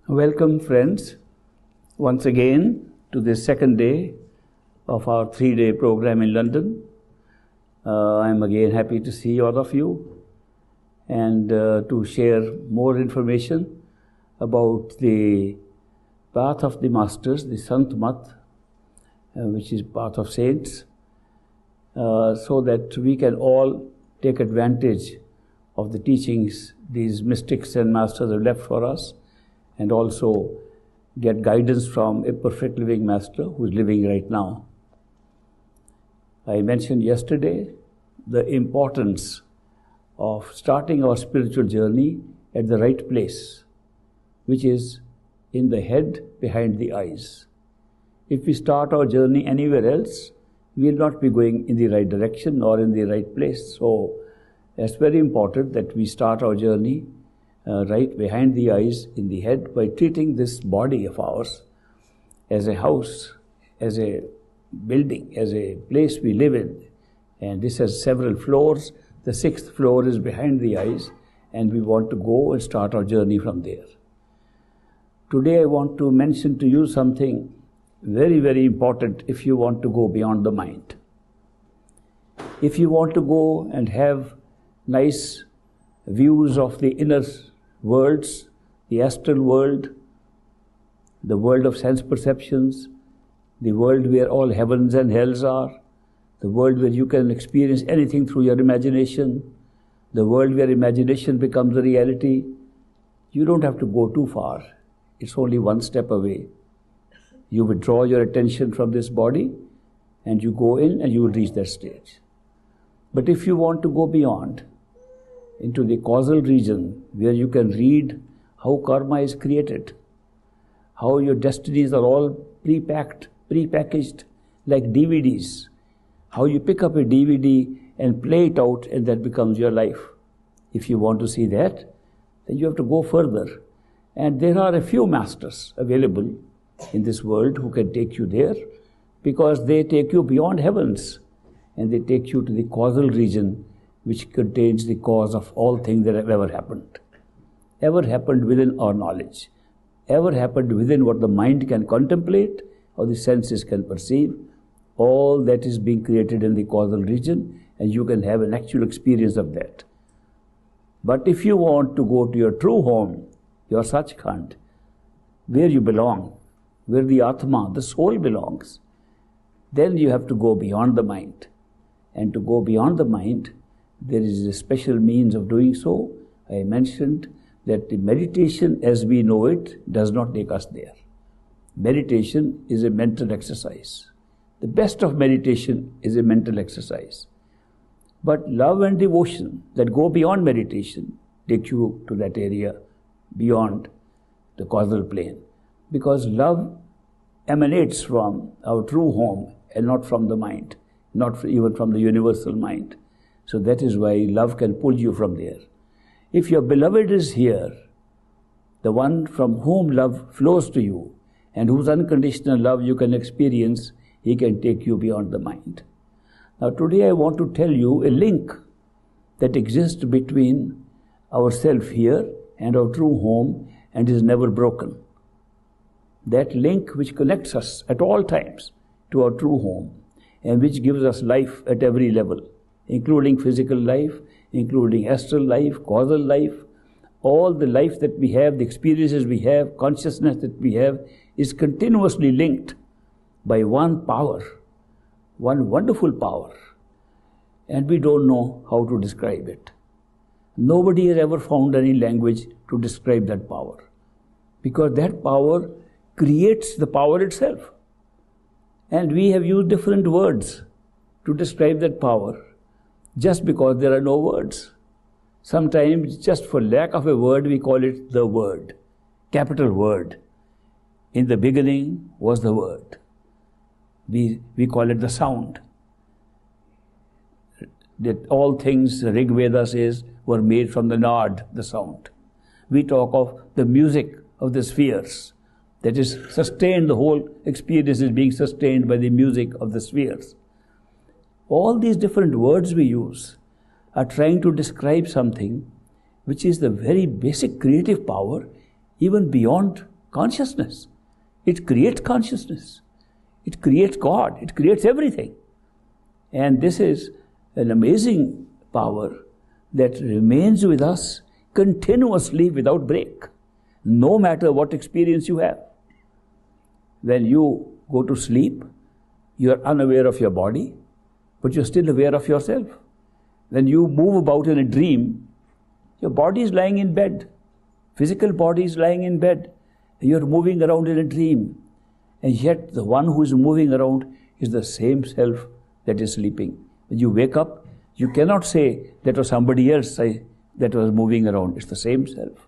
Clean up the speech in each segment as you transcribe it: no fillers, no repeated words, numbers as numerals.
Welcome, friends, once again to the second day of our 3-day program in London. I'm again happy to see all of you and to share more information about the path of the masters, the Sant Mat, which is path of saints, so that we can all take advantage of the teachings these mystics and masters have left for us, and also get guidance from a perfect living master who is living right now. I mentioned yesterday the importance of starting our spiritual journey at the right place, which is in the head behind the eyes. If we start our journey anywhere else, we will not be going in the right direction or in the right place. So it's very important that we start our journey right behind the eyes, in the head, by treating this body of ours as a house, as a building, as a place we live in. And this has several floors. The 6th floor is behind the eyes, and we want to go and start our journey from there. Today I want to mention to you something very, very important if you want to go beyond the mind. If you want to go and have nice views of the inner worlds, the astral world, the world of sense perceptions, the world where all heavens and hells are, the world where you can experience anything through your imagination, the world where imagination becomes a reality, you don't have to go too far. It's only one step away. You withdraw your attention from this body and you go in and you will reach that stage. But if you want to go beyond, into the causal region where you can read how karma is created, how your destinies are all pre-packaged like DVDs, how you pick up a DVD and play it out and that becomes your life. If you want to see that, then you have to go further. And there are a few masters available in this world who can take you there, because they take you beyond heavens and they take you to the causal region, which contains the cause of all things that have ever happened within our knowledge, ever happened within what the mind can contemplate or the senses can perceive. All that is being created in the causal region, and you can have an actual experience of that. But if you want to go to your true home, your Sachkhand, where you belong, where the Atma, the soul, belongs, then you have to go beyond the mind. And to go beyond the mind, there is a special means of doing so. I mentioned that the meditation as we know it does not take us there. Meditation is a mental exercise. The best of meditation is a mental exercise. But love and devotion that go beyond meditation take you to that area beyond the causal plane. Because love emanates from our true home and not from the mind, not even from the universal mind. So that is why love can pull you from there. If your beloved is here, the one from whom love flows to you and whose unconditional love you can experience, he can take you beyond the mind. Now today I want to tell you a link that exists between ourself here and our true home and is never broken. That link which connects us at all times to our true home and which gives us life at every level, including physical life, including astral life, causal life. All the life that we have, the experiences we have, consciousness that we have, is continuously linked by one power, one wonderful power. And we don't know how to describe it. Nobody has ever found any language to describe that power, because that power creates the power itself. And we have used different words to describe that power, just because there are no words. Sometimes, just for lack of a word, we call it the word, capital word. In the beginning was the word. We call it the sound. That all things, the Rig Veda says, were made from the Nad, the sound. We talk of the music of the spheres. That is sustained, the whole experience is being sustained by the music of the spheres. All these different words we use are trying to describe something which is the very basic creative power, even beyond consciousness. It creates consciousness. It creates God. It creates everything. And this is an amazing power that remains with us continuously without break, no matter what experience you have. When you go to sleep, you are unaware of your body, but you're still aware of yourself. When you move about in a dream, your body is lying in bed. Physical body is lying in bed. You're moving around in a dream. And yet the one who is moving around is the same self that is sleeping. When you wake up, you cannot say that was somebody else that was moving around. It's the same self.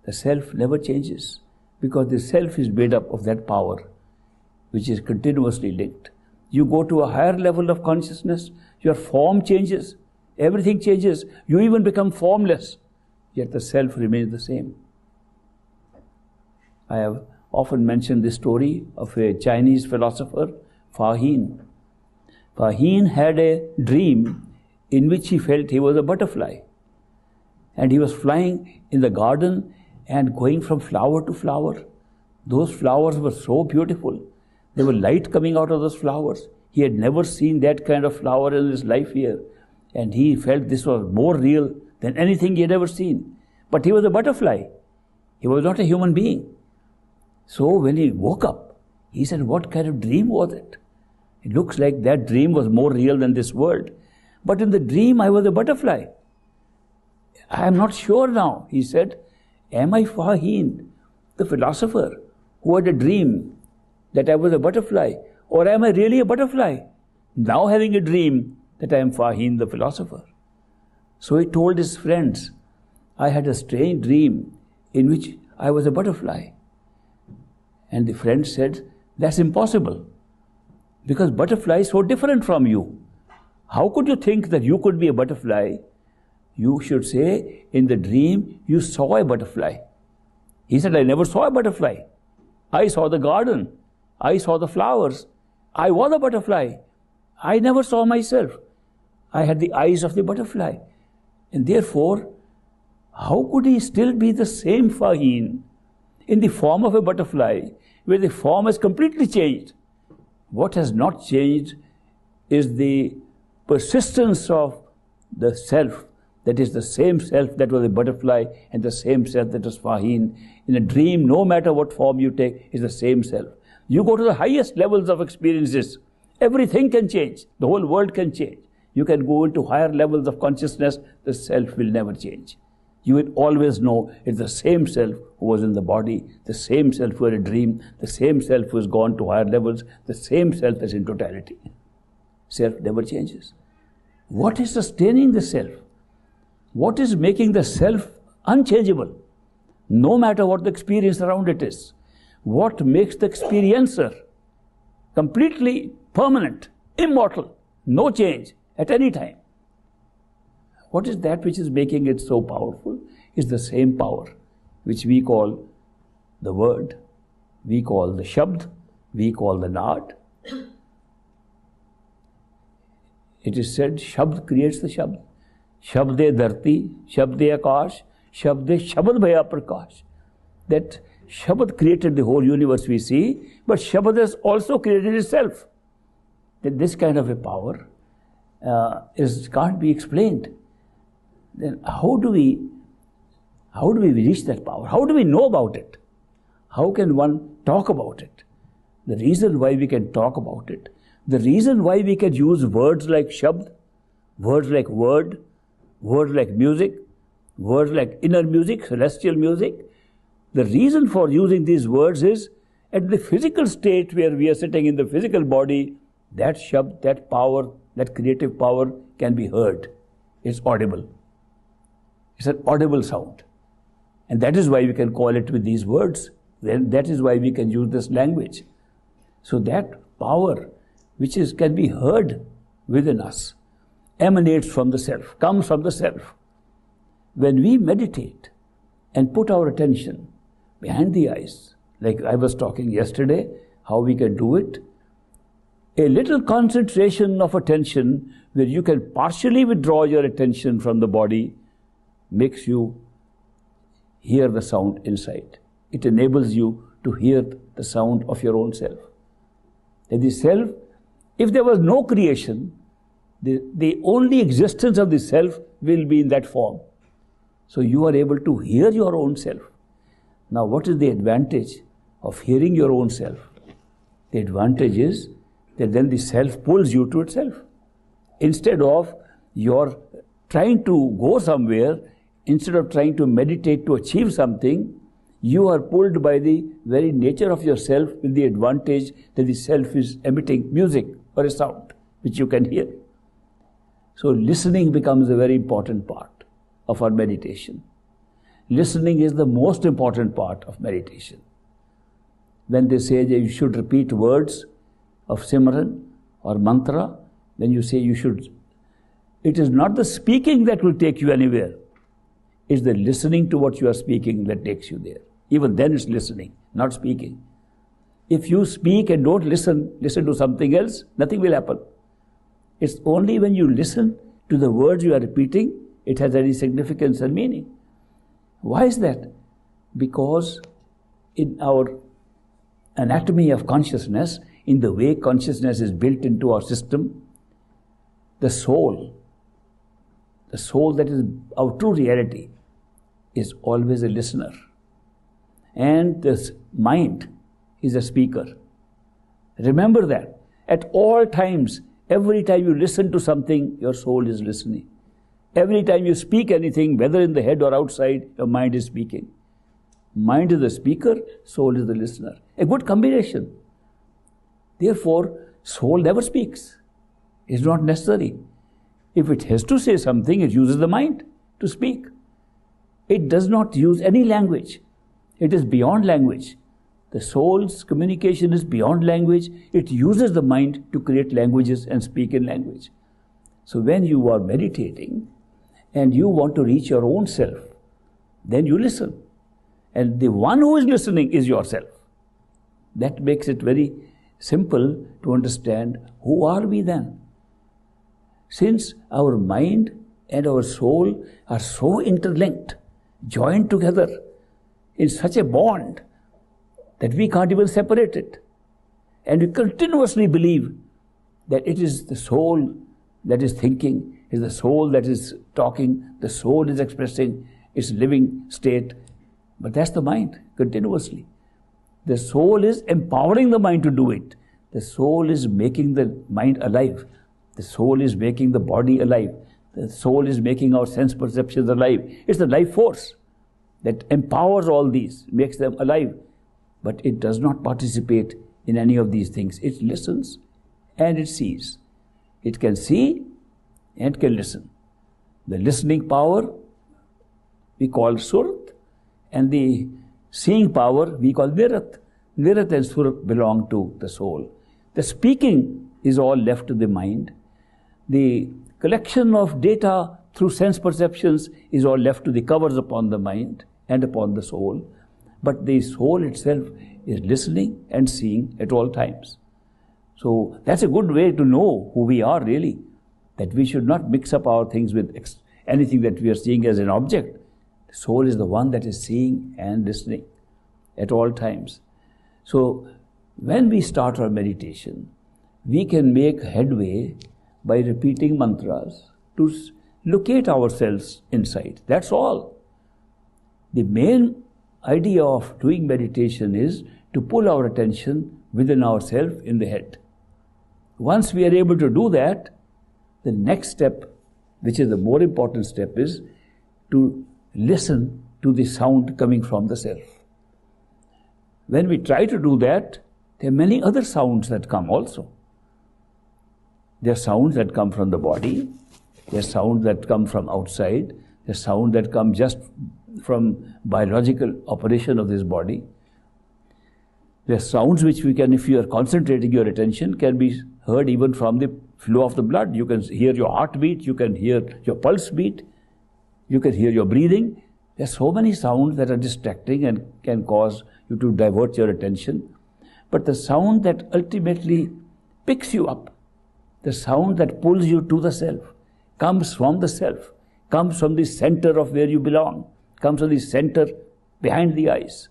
The self never changes because the self is made up of that power which is continuously linked. You go to a higher level of consciousness, your form changes, everything changes, you even become formless, yet the self remains the same. I have often mentioned this story of a Chinese philosopher, Fa Hin. Fa Hin had a dream in which he felt he was a butterfly. And he was flying in the garden and going from flower to flower. Those flowers were so beautiful. There was light coming out of those flowers. He had never seen that kind of flower in his life here. And he felt this was more real than anything he had ever seen. But he was a butterfly. He was not a human being. So when he woke up, he said, what kind of dream was it? It looks like that dream was more real than this world. But in the dream, I was a butterfly. I am not sure now, he said. Am I Fa Hin, the philosopher, who had a dream that I was a butterfly? Or am I really a butterfly, now having a dream that I am Fa Hin, the philosopher? So he told his friends, I had a strange dream in which I was a butterfly. And the friend said, that's impossible, because butterfly is so different from you. How could you think that you could be a butterfly? You should say, in the dream, you saw a butterfly. He said, I never saw a butterfly. I saw the garden. I saw the flowers. I was a butterfly. I never saw myself. I had the eyes of the butterfly. And therefore, how could he still be the same Fa Hin in the form of a butterfly, where the form has completely changed? What has not changed is the persistence of the self, that is the same self that was a butterfly and the same self that was Fa Hin. In a dream, no matter what form you take, is the same self. You go to the highest levels of experiences, everything can change. The whole world can change. You can go into higher levels of consciousness, the self will never change. You will always know it's the same self who was in the body, the same self who had a dream, the same self who has gone to higher levels, the same self as in totality. Self never changes. What is sustaining the self? What is making the self unchangeable, no matter what the experience around it is? What makes the experiencer completely permanent, immortal, no change at any time? What is that which is making it so powerful? Is the same power which we call the word, we call the shabd, we call the naad. It is said, shabd creates the shabd. Shabde dharti, shabde akash, shabde shabad bhaya prakash. That Shabad created the whole universe we see, but Shabad has also created itself. That this kind of a power can't be explained. Then how do we reach that power? How do we know about it? How can one talk about it? The reason why we can talk about it, the reason why we can use words like Shabd, words like word, words like music, words like inner music, celestial music, the reason for using these words is, at the physical state where we are sitting in the physical body, that Shabd, that power, that creative power can be heard. It's audible. It's an audible sound. And that is why we can call it with these words. Then that is why we can use this language. So that power, which can be heard within us, emanates from the self, comes from the self. When we meditate and put our attention behind the eyes, like I was talking yesterday, how we can do it, a little concentration of attention where you can partially withdraw your attention from the body makes you hear the sound inside. it enables you to hear the sound of your own self. And the self, if there was no creation, the only existence of the self will be in that form. So you are able to hear your own self. Now what is the advantage of hearing your own self? The advantage is that then the self pulls you to itself. Instead of your trying to go somewhere, instead of trying to meditate to achieve something, you are pulled by the very nature of yourself with the advantage that the self is emitting music or a sound which you can hear. So listening becomes a very important part of our meditation. Listening is the most important part of meditation. When they say that you should repeat words of Simran or mantra, then you say you should. It is not the speaking that will take you anywhere. It's the listening to what you are speaking that takes you there. Even then it's listening, not speaking. If you speak and don't listen to something else, nothing will happen. It's only when you listen to the words you are repeating, it has any significance and meaning. Why is that? Because in our anatomy of consciousness, in the way consciousness is built into our system, the soul that is our true reality, is always a listener. And the mind is a speaker. Remember that. At all times, every time you listen to something, your soul is listening. Every time you speak anything, whether in the head or outside, your mind is speaking. Mind is the speaker, soul is the listener. A good combination. Therefore, soul never speaks. It's not necessary. If it has to say something, it uses the mind to speak. It does not use any language. It is beyond language. The soul's communication is beyond language. It uses the mind to create languages and speak in language. So when you are meditating and you want to reach your own self, then you listen. And the one who is listening is yourself. That makes it very simple to understand who are we then. Since our mind and our soul are so interlinked, joined together in such a bond that we can't even separate it. And we continuously believe that it is the soul that is thinking, it is the soul that is talking, the soul is expressing its living state. But that's the mind, continuously. The soul is empowering the mind to do it. The soul is making the mind alive. The soul is making the body alive. The soul is making our sense perceptions alive. It's the life force that empowers all these, makes them alive. But it does not participate in any of these things. It listens and it sees. It can see and can listen. The listening power we call Surat, and the seeing power we call Virat. Virat and Surat belong to the soul. The speaking is all left to the mind. The collection of data through sense perceptions is all left to the covers upon the mind and upon the soul. But the soul itself is listening and seeing at all times. So that's a good way to know who we are really. That we should not mix up our things with anything that we are seeing as an object. The soul is the one that is seeing and listening at all times. So when we start our meditation, we can make headway by repeating mantras to locate ourselves inside. That's all. The main idea of doing meditation is to pull our attention within ourselves in the head. Once we are able to do that, the next step, which is the more important step, is to listen to the sound coming from the self. When we try to do that, there are many other sounds that come also. There are sounds that come from the body, there are sounds that come from outside, there are sounds that come just from biological operation of this body. There are sounds which we can, if you are concentrating your attention, can be heard even from the flow of the blood. You can hear your heartbeat, you can hear your pulse beat, you can hear your breathing. There are so many sounds that are distracting and can cause you to divert your attention. But the sound that ultimately picks you up, the sound that pulls you to the self, comes from the self, comes from the center of where you belong, comes from the center behind the eyes.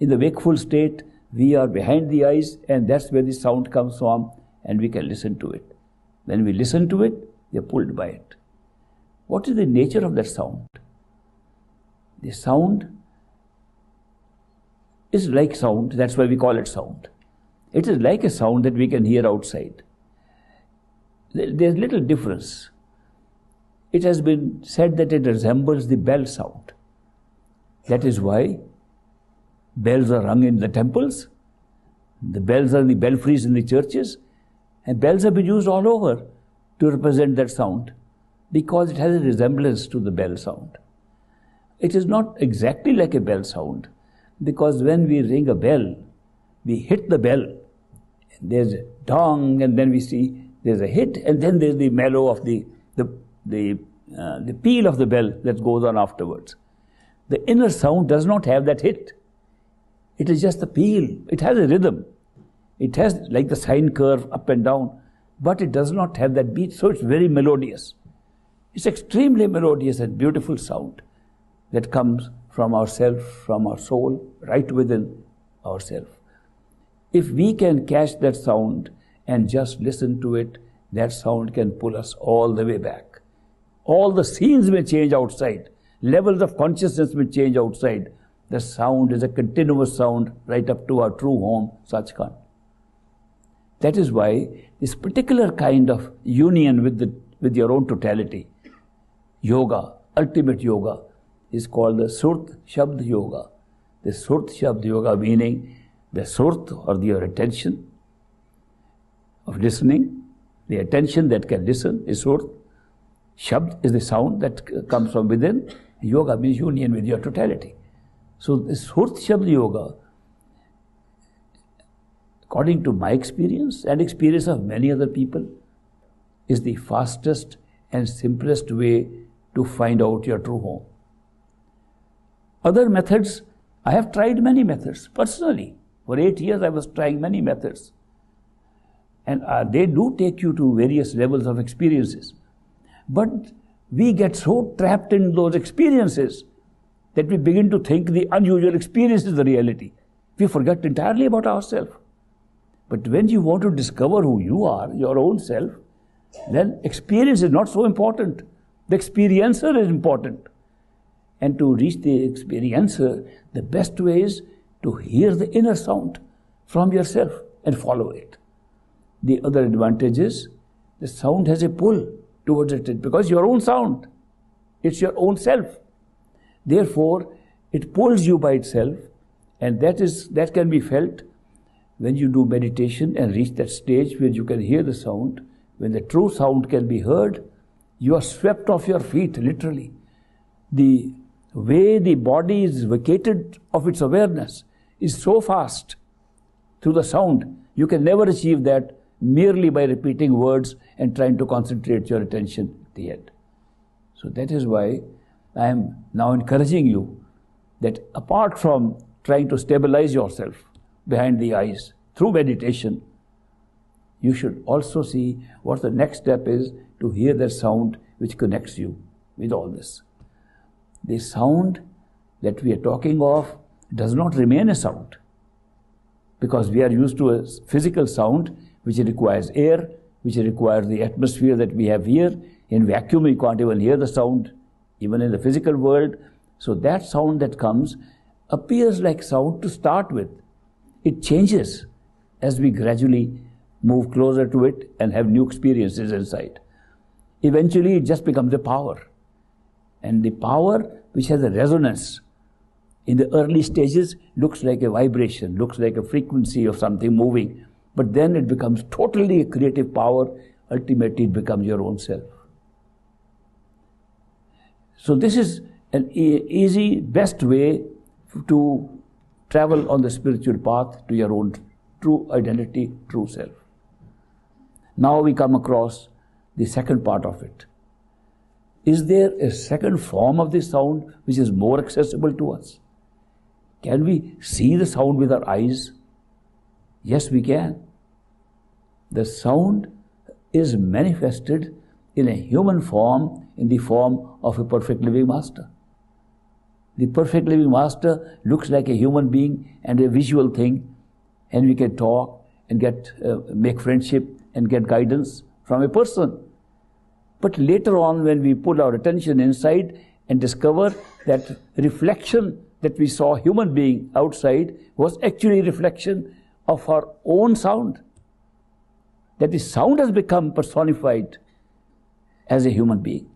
In the wakeful state, we are behind the eyes, and that's where the sound comes from, and we can listen to it. When we listen to it, we are pulled by it. What is the nature of that sound? The sound is like sound, that's why we call it sound. It is like a sound that we can hear outside. There's little difference. It has been said that it resembles the bell sound. That is why bells are rung in the temples, the bells are in the belfries in the churches, and bells have been used all over to represent that sound because it has a resemblance to the bell sound. It is not exactly like a bell sound because when we ring a bell, we hit the bell, there's a dong, and then we see there's a hit, and then there's the mellow of the peal of the bell that goes on afterwards. The inner sound does not have that hit. It is just the peal. It has a rhythm. It has like the sine curve up and down, but it does not have that beat, so it's very melodious. It's extremely melodious and beautiful sound that comes from ourself, from our soul, right within ourself. If we can catch that sound and just listen to it, that sound can pull us all the way back. All the scenes may change outside. Levels of consciousness may change outside. The sound is a continuous sound right up to our true home, Sachkhand. That is why this particular kind of union with your own totality, yoga, ultimate yoga, is called the Surt Shabd Yoga. The Surt Shabd Yoga meaning the Surt or your attention of listening, the attention that can listen is Surt. Shabd is the sound that comes from within. Yoga means union with your totality. So the Surt Shabd Yoga, according to my experience and experience of many other people, is the fastest and simplest way to find out your true home. Other methods, I have tried many methods personally. For 8 years I was trying many methods. And they do take you to various levels of experiences. But we get so trapped in those experiences that we begin to think the unusual experience is the reality. We forget entirely about ourselves. But when you want to discover who you are, your own self, then experience is not so important. The experiencer is important. And to reach the experiencer, the best way is to hear the inner sound from yourself and follow it. The other advantage is the sound has a pull towards it because your own sound, it's your own self. Therefore, it pulls you by itself, and that can be felt when you do meditation and reach that stage where you can hear the sound. When the true sound can be heard, you are swept off your feet, literally. The way the body is vacated of its awareness is so fast through the sound. You can never achieve that merely by repeating words and trying to concentrate your attention at the end. So that is why I am now encouraging you that apart from trying to stabilize yourself behind the eyes through meditation, you should also see what the next step is to hear that sound which connects you with all this. The sound that we are talking of does not remain a sound because we are used to a physical sound which requires air, which requires the atmosphere that we have here. In vacuum, you can't even hear the sound, even in the physical world. So that sound that comes appears like sound to start with. It changes as we gradually move closer to it and have new experiences inside. Eventually, it just becomes a power. And the power which has a resonance in the early stages looks like a vibration, looks like a frequency of something moving. But then it becomes totally a creative power. Ultimately, it becomes your own self. So this is an easy, best way to travel on the spiritual path to your own true identity, true self. Now we come across the second part of it. Is there a second form of this sound which is more accessible to us? Can we see the sound with our eyes? Yes, we can. The sound is manifested in a human form, in the form of a perfect living master. The perfect living master looks like a human being and a visual thing, and we can talk and make friendship and get guidance from a person. But later on, when we put our attention inside and discover that reflection that we saw human being outside was actually a reflection of our own sound. That the sound has become personified as a human being.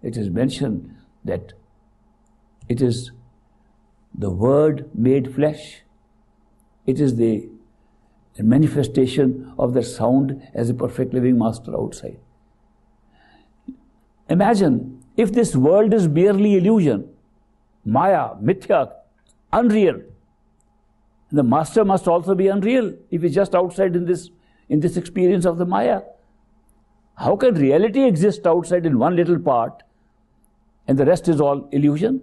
It is mentioned that it is the Word made flesh. It is the manifestation of the sound as a perfect living master outside. Imagine if this world is merely illusion, maya, mithya, unreal. The master must also be unreal if he's just outside in this experience of the maya. How can reality exist outside in one little part and the rest is all illusion?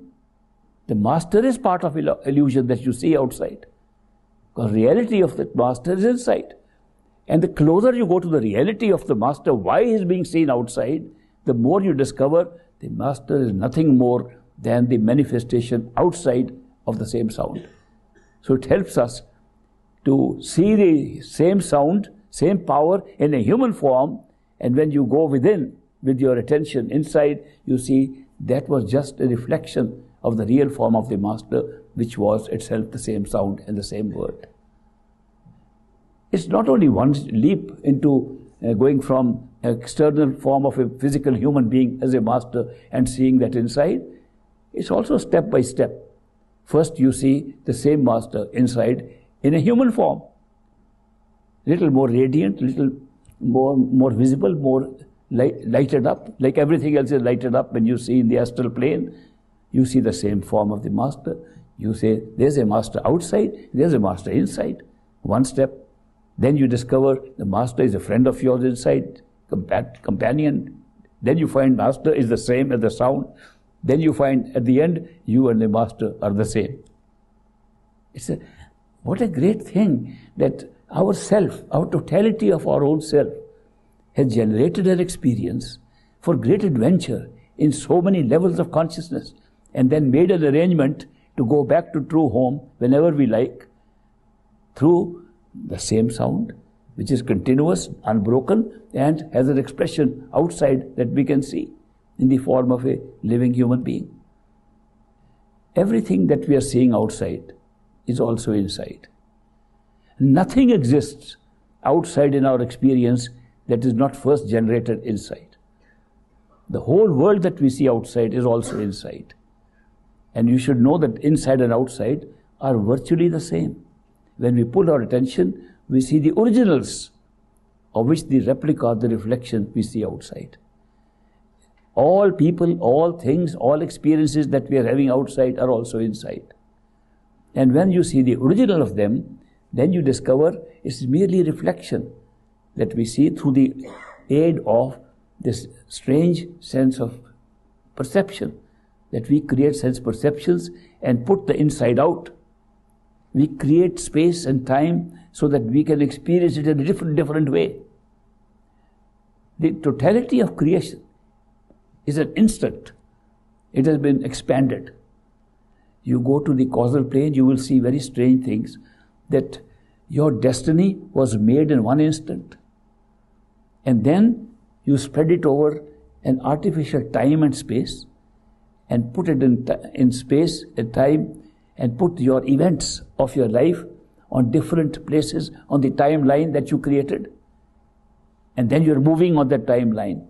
The master is part of illusion that you see outside. Because reality of the master is inside. And the closer you go to the reality of the master, why he is being seen outside, the more you discover the master is nothing more than the manifestation outside of the same sound. So it helps us to see the same sound, same power in a human form, and when you go within with your attention inside, you see that was just a reflection of the real form of the master, which was itself the same sound and the same word. It's not only one leap into going from an external form of a physical human being as a master and seeing that inside. It's also step by step. First you see the same master inside in a human form. Little more radiant, little more visible, more lighted up. Like everything else is lighted up when you see in the astral plane. You see the same form of the master. You say, there's a master outside, there's a master inside. One step. Then you discover the master is a friend of yours inside, companion. Then you find master is the same as the sound. Then you find at the end, you and the master are the same. What a great thing that our self, our totality of our own self, has generated an experience for great adventure in so many levels of consciousness, and then made an arrangement to go back to true home whenever we like, through the same sound, which is continuous, unbroken, and has an expression outside that we can see in the form of a living human being. Everything that we are seeing outside is also inside. Nothing exists outside in our experience that is not first generated inside. The whole world that we see outside is also inside. And you should know that inside and outside are virtually the same. When we pull our attention, we see the originals, of which the replica, the reflection we see outside. All people, all things, all experiences that we are having outside are also inside. And when you see the original of them, then you discover it's merely a reflection that we see through the aid of this strange sense of perception, that we create sense perceptions and put the inside out. We create space and time so that we can experience it in a different way. The totality of creation is an instant. It has been expanded. You go to the causal plane, you will see very strange things, that your destiny was made in one instant. And then you spread it over an artificial time and space, and put it in space and time, and put your events of your life on different places on the timeline that you created. And then you're moving on that timeline.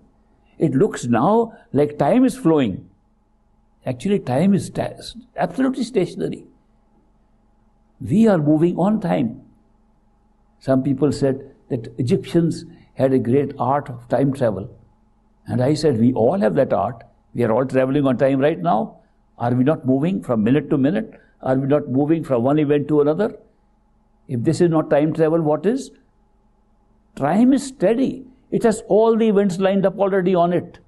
It looks now like time is flowing. Actually, time is absolutely stationary. We are moving on time. Some people said that Egyptians had a great art of time travel. And I said, we all have that art. We are all traveling on time right now. Are we not moving from minute to minute? Are we not moving from one event to another? If this is not time travel, what is? Time is steady. It has all the events lined up already on it.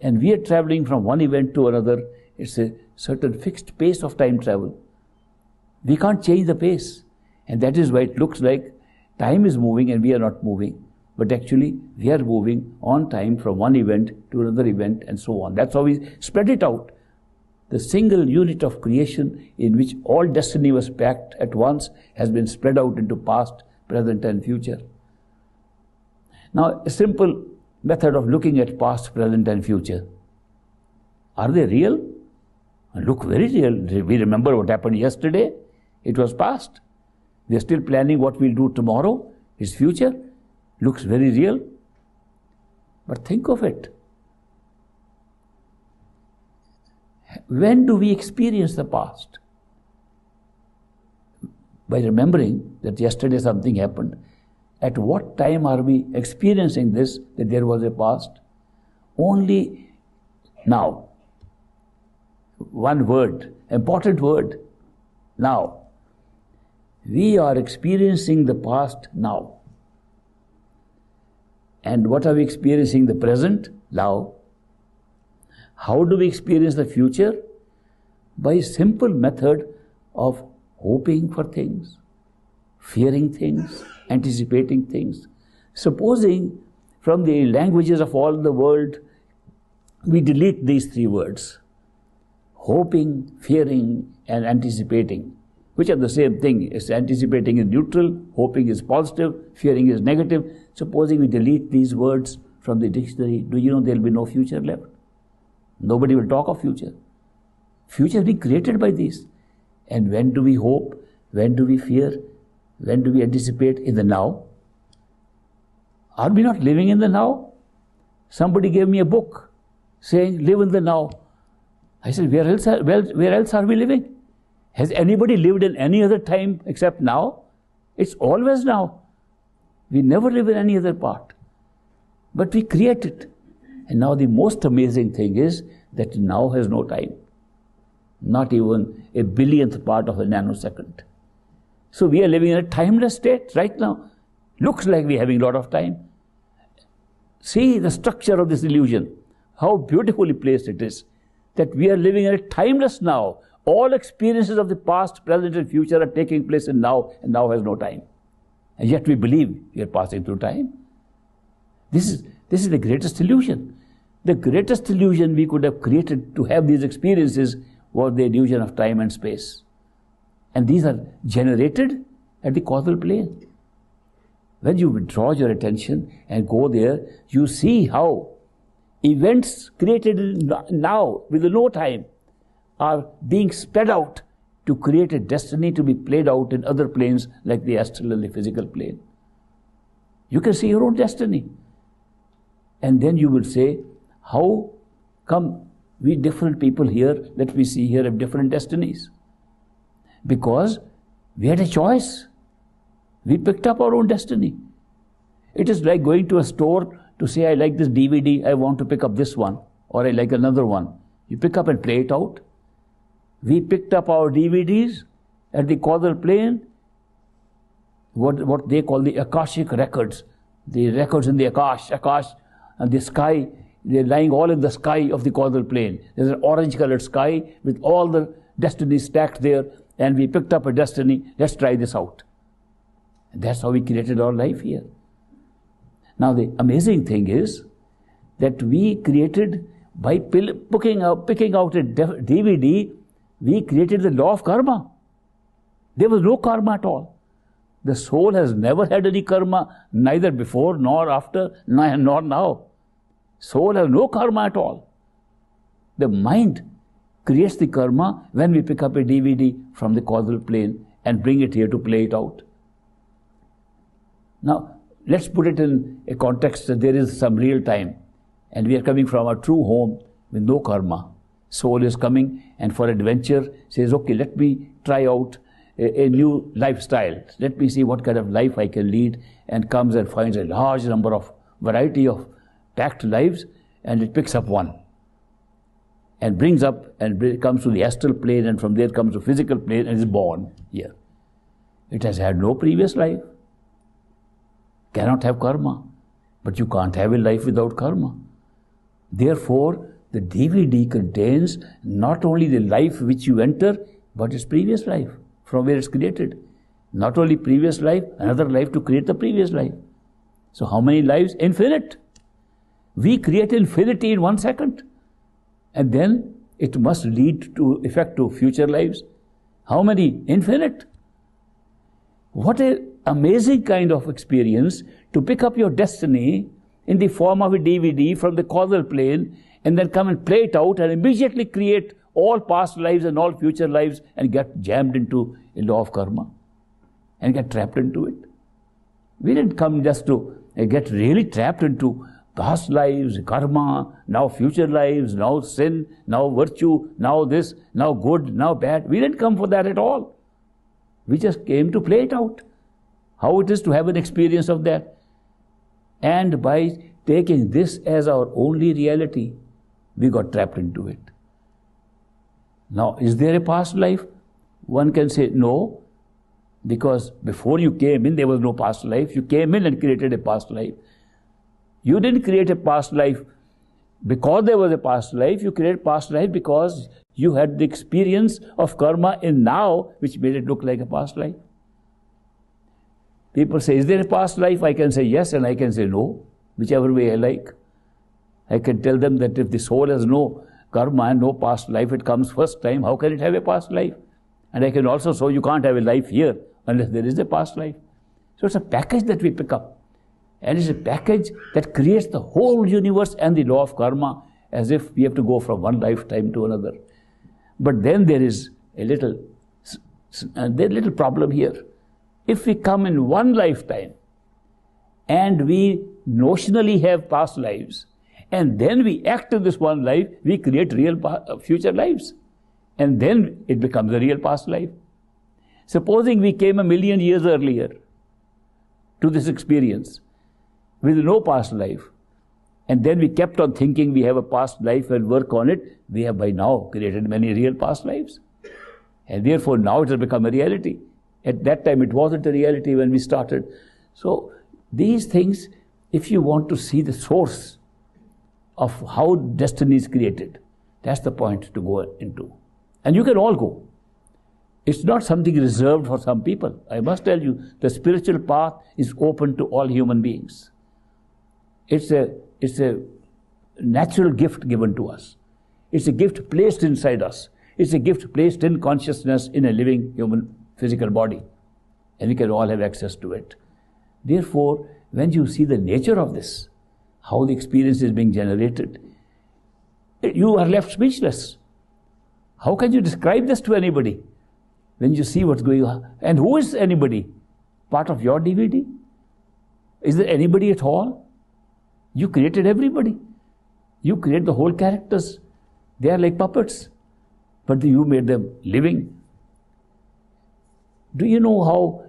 And we are traveling from one event to another. It's a certain fixed pace of time travel. We can't change the pace. And that is why it looks like time is moving and we are not moving. But actually, we are moving on time from one event to another event and so on. That's how we spread it out. The single unit of creation in which all destiny was packed at once has been spread out into past, present and future. Now, a simple method of looking at past, present and future. Are they real? Look very real. We remember what happened yesterday. It was past. We are still planning what we'll do tomorrow. It's future. Looks very real. But think of it. When do we experience the past? By remembering that yesterday something happened. At what time are we experiencing this, that there was a past? Only now. One word, important word, now. We are experiencing the past now. And what are we experiencing? The present now. How do we experience the future? By a simple method of hoping for things, fearing things, anticipating things. Supposing from the languages of all the world, we delete these three words. Hoping, fearing and anticipating, which are the same thing. Anticipating is neutral, hoping is positive, fearing is negative. Supposing we delete these words from the dictionary, do you know there will be no future left? Nobody will talk of future. Future will be created by these. And when do we hope? When do we fear? When do we anticipate? In the now. Are we not living in the now? Somebody gave me a book saying, live in the now. I said, where else are we living? Has anybody lived in any other time except now? It's always now. We never live in any other part. But we create it. And now the most amazing thing is that now has no time. Not even a billionth part of a nanosecond. So we are living in a timeless state right now. Looks like we're having a lot of time. See the structure of this illusion. How beautifully placed it is. That we are living in a timeless now. All experiences of the past, present and future are taking place in now, and now has no time. And yet we believe we are passing through time. This is the greatest illusion. The greatest illusion we could have created to have these experiences was the illusion of time and space. And these are generated at the causal plane. When you withdraw your attention and go there, you see how events created now with no time are being spread out to create a destiny to be played out in other planes like the astral and the physical plane. You can see your own destiny. And then you will say, how come we different people here that we see here have different destinies? Because we had a choice. We picked up our own destiny. It is like going to a store to say, I like this DVD, I want to pick up this one, or I like another one. You pick up and play it out. We picked up our DVDs at the causal plane, what they call the Akashic records, the records in the Akash, and the sky, they're lying all in the sky of the causal plane. There's an orange-colored sky with all the destinies stacked there, and we picked up a destiny, let's try this out. And that's how we created our life here. Now the amazing thing is that we created, by picking out a DVD, we created the law of karma. There was no karma at all. The soul has never had any karma, neither before nor after, nor now. Soul has no karma at all. The mind creates the karma when we pick up a DVD from the causal plane and bring it here to play it out. Now, let's put it in a context that there is some real time and we are coming from our true home with no karma. Soul is coming and for adventure says, okay, let me try out a new lifestyle. Let me see what kind of life I can lead, and comes and finds a large number of variety of packed lives, and it picks up one and brings up and comes to the astral plane, and from there comes to physical plane and is born here. It has had no previous life. Cannot have karma. But you can't have a life without karma. Therefore, the DVD contains not only the life which you enter, but its previous life, from where it's created. Not only previous life, another life to create the previous life. So how many lives? Infinite. We create infinity in 1 second. And then it must lead to effect to future lives. How many? Infinite. What an amazing kind of experience to pick up your destiny in the form of a DVD from the causal plane and then come and play it out and immediately create all past lives and all future lives and get jammed into a law of karma and get trapped into it. We didn't come just to get really trapped into past lives, karma, now future lives, now sin, now virtue, now this, now good, now bad. We didn't come for that at all. We just came to play it out. How it is to have an experience of that. And by taking this as our only reality, we got trapped into it. Now, is there a past life? One can say no, because before you came in, there was no past life. You came in and created a past life. You didn't create a past life because there was a past life. You created past life because you had the experience of karma in now, which made it look like a past life. People say, is there a past life? I can say yes and I can say no, whichever way I like. I can tell them that if the soul has no karma and no past life, it comes first time, how can it have a past life? And I can also show you can't have a life here unless there is a past life. So it's a package that we pick up. And it's a package that creates the whole universe and the law of karma as if we have to go from one lifetime to another. But then there is a little problem here. If we come in one lifetime and we notionally have past lives and then we act in this one life, we create real future lives. And then it becomes a real past life. Supposing we came 1,000,000 years earlier to this experience with no past life, and then we kept on thinking we have a past life and work on it, we have by now created many real past lives. And therefore now it has become a reality. At that time it wasn't a reality when we started. So these things, if you want to see the source of how destiny is created, that's the point to go into. And you can all go. It's not something reserved for some people. I must tell you, the spiritual path is open to all human beings. It's a natural gift given to us. It's a gift placed inside us. It's a gift placed in consciousness in a living human physical body. And we can all have access to it. Therefore, when you see the nature of this, how the experience is being generated, you are left speechless. How can you describe this to anybody when you see what's going on? And who is anybody? Part of your DVD? Is there anybody at all? You created everybody. You create the whole characters. They are like puppets, but you made them living. Do you know how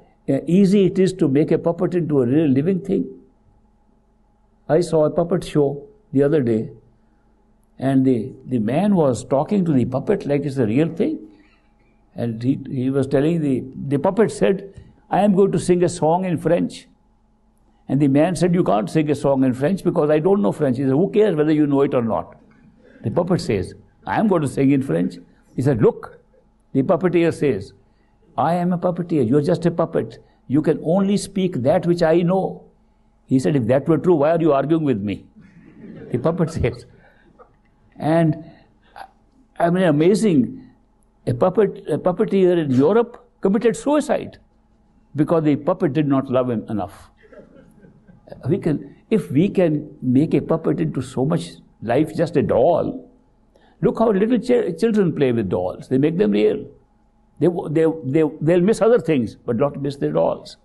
easy it is to make a puppet into a real living thing? I saw a puppet show the other day, and the man was talking to the puppet like it's a real thing. And he was telling the puppet said, I am going to sing a song in French. And the man said, you can't sing a song in French because I don't know French. He said, who cares whether you know it or not? The puppet says, I am going to sing in French. He said, look, the puppeteer says, I am a puppeteer, you are just a puppet. You can only speak that which I know. He said, if that were true, why are you arguing with me? The puppet says. And I mean, amazing, a puppeteer in Europe committed suicide because the puppet did not love him enough. If we can make a puppet into so much life, just a doll, look how little children play with dolls. They make them real. They'll miss other things, but not miss their dolls.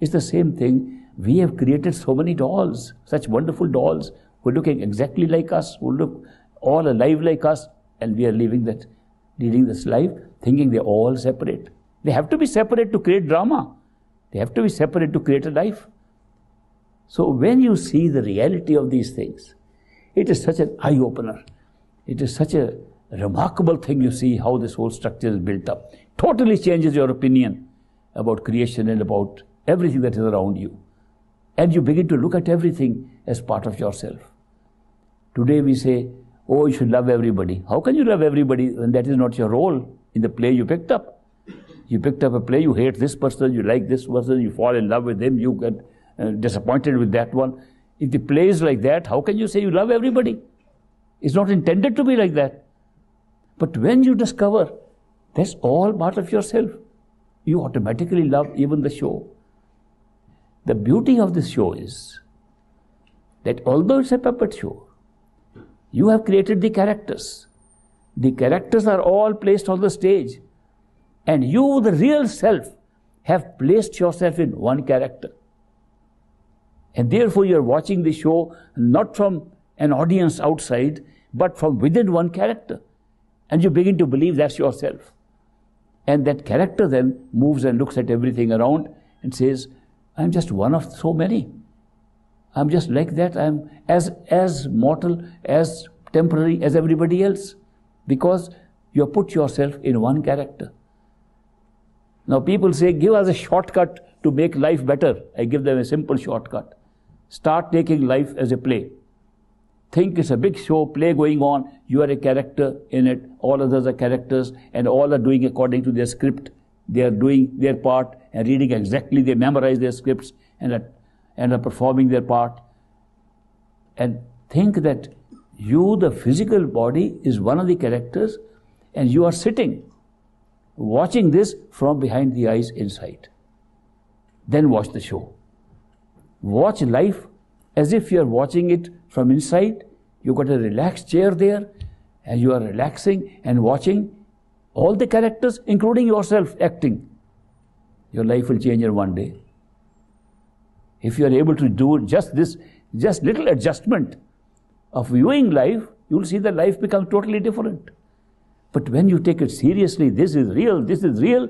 It's the same thing. We have created so many dolls, such wonderful dolls, who are looking exactly like us, who look all alive like us, and we are leading this life, thinking they're all separate. They have to be separate to create drama. They have to be separate to create a life. So when you see the reality of these things, it is such an eye-opener. It is such a remarkable thing. You see how this whole structure is built up. Totally changes your opinion about creation and about everything that is around you. And you begin to look at everything as part of yourself. Today we say, oh, you should love everybody. How can you love everybody when that is not your role in the play you picked up? You picked up a play, you hate this person, you like this person, you fall in love with him, you get disappointed with that one. If the play is like that, how can you say you love everybody? It's not intended to be like that. But when you discover that's all part of yourself, you automatically love even the show. The beauty of this show is that although it's a puppet show, you have created the characters. The characters are all placed on the stage. And you, the real self, have placed yourself in one character. And therefore you are watching the show not from an audience outside, but from within one character. And you begin to believe that's yourself. And that character then moves and looks at everything around and says, I'm just one of so many. I'm just like that. I'm as mortal, as temporary as everybody else. Because you have put yourself in one character. Now people say, give us a shortcut to make life better. I give them a simple shortcut. Start taking life as a play. Think it's a big show, play going on. You are a character in it. All others are characters, and all are doing according to their script. They are doing their part and reading exactly. They memorize their scripts and are performing their part. And think that you, the physical body, is one of the characters, and you are sitting, watching this from behind the eyes inside. Then watch the show. Watch life as if you are watching it from inside. You've got a relaxed chair there, and you are relaxing and watching all the characters, including yourself, acting. Your life will change in one day. If you are able to do just this, just little adjustment of viewing life, you will see that life becomes totally different. But when you take it seriously, this is real,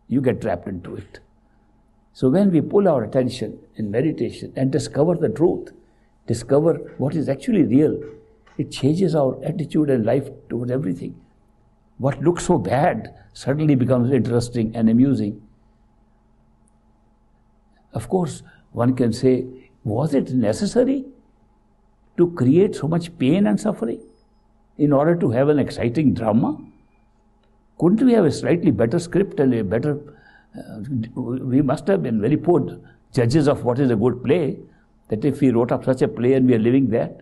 you get trapped into it. So when we pull our attention in meditation and discover the truth, discover what is actually real, it changes our attitude and life toward everything. What looks so bad suddenly becomes interesting and amusing. Of course, one can say, was it necessary to create so much pain and suffering in order to have an exciting drama? Couldn't we have a slightly better script and a better... we must have been very poor judges of what is a good play, that if we wrote up such a play and we are living that.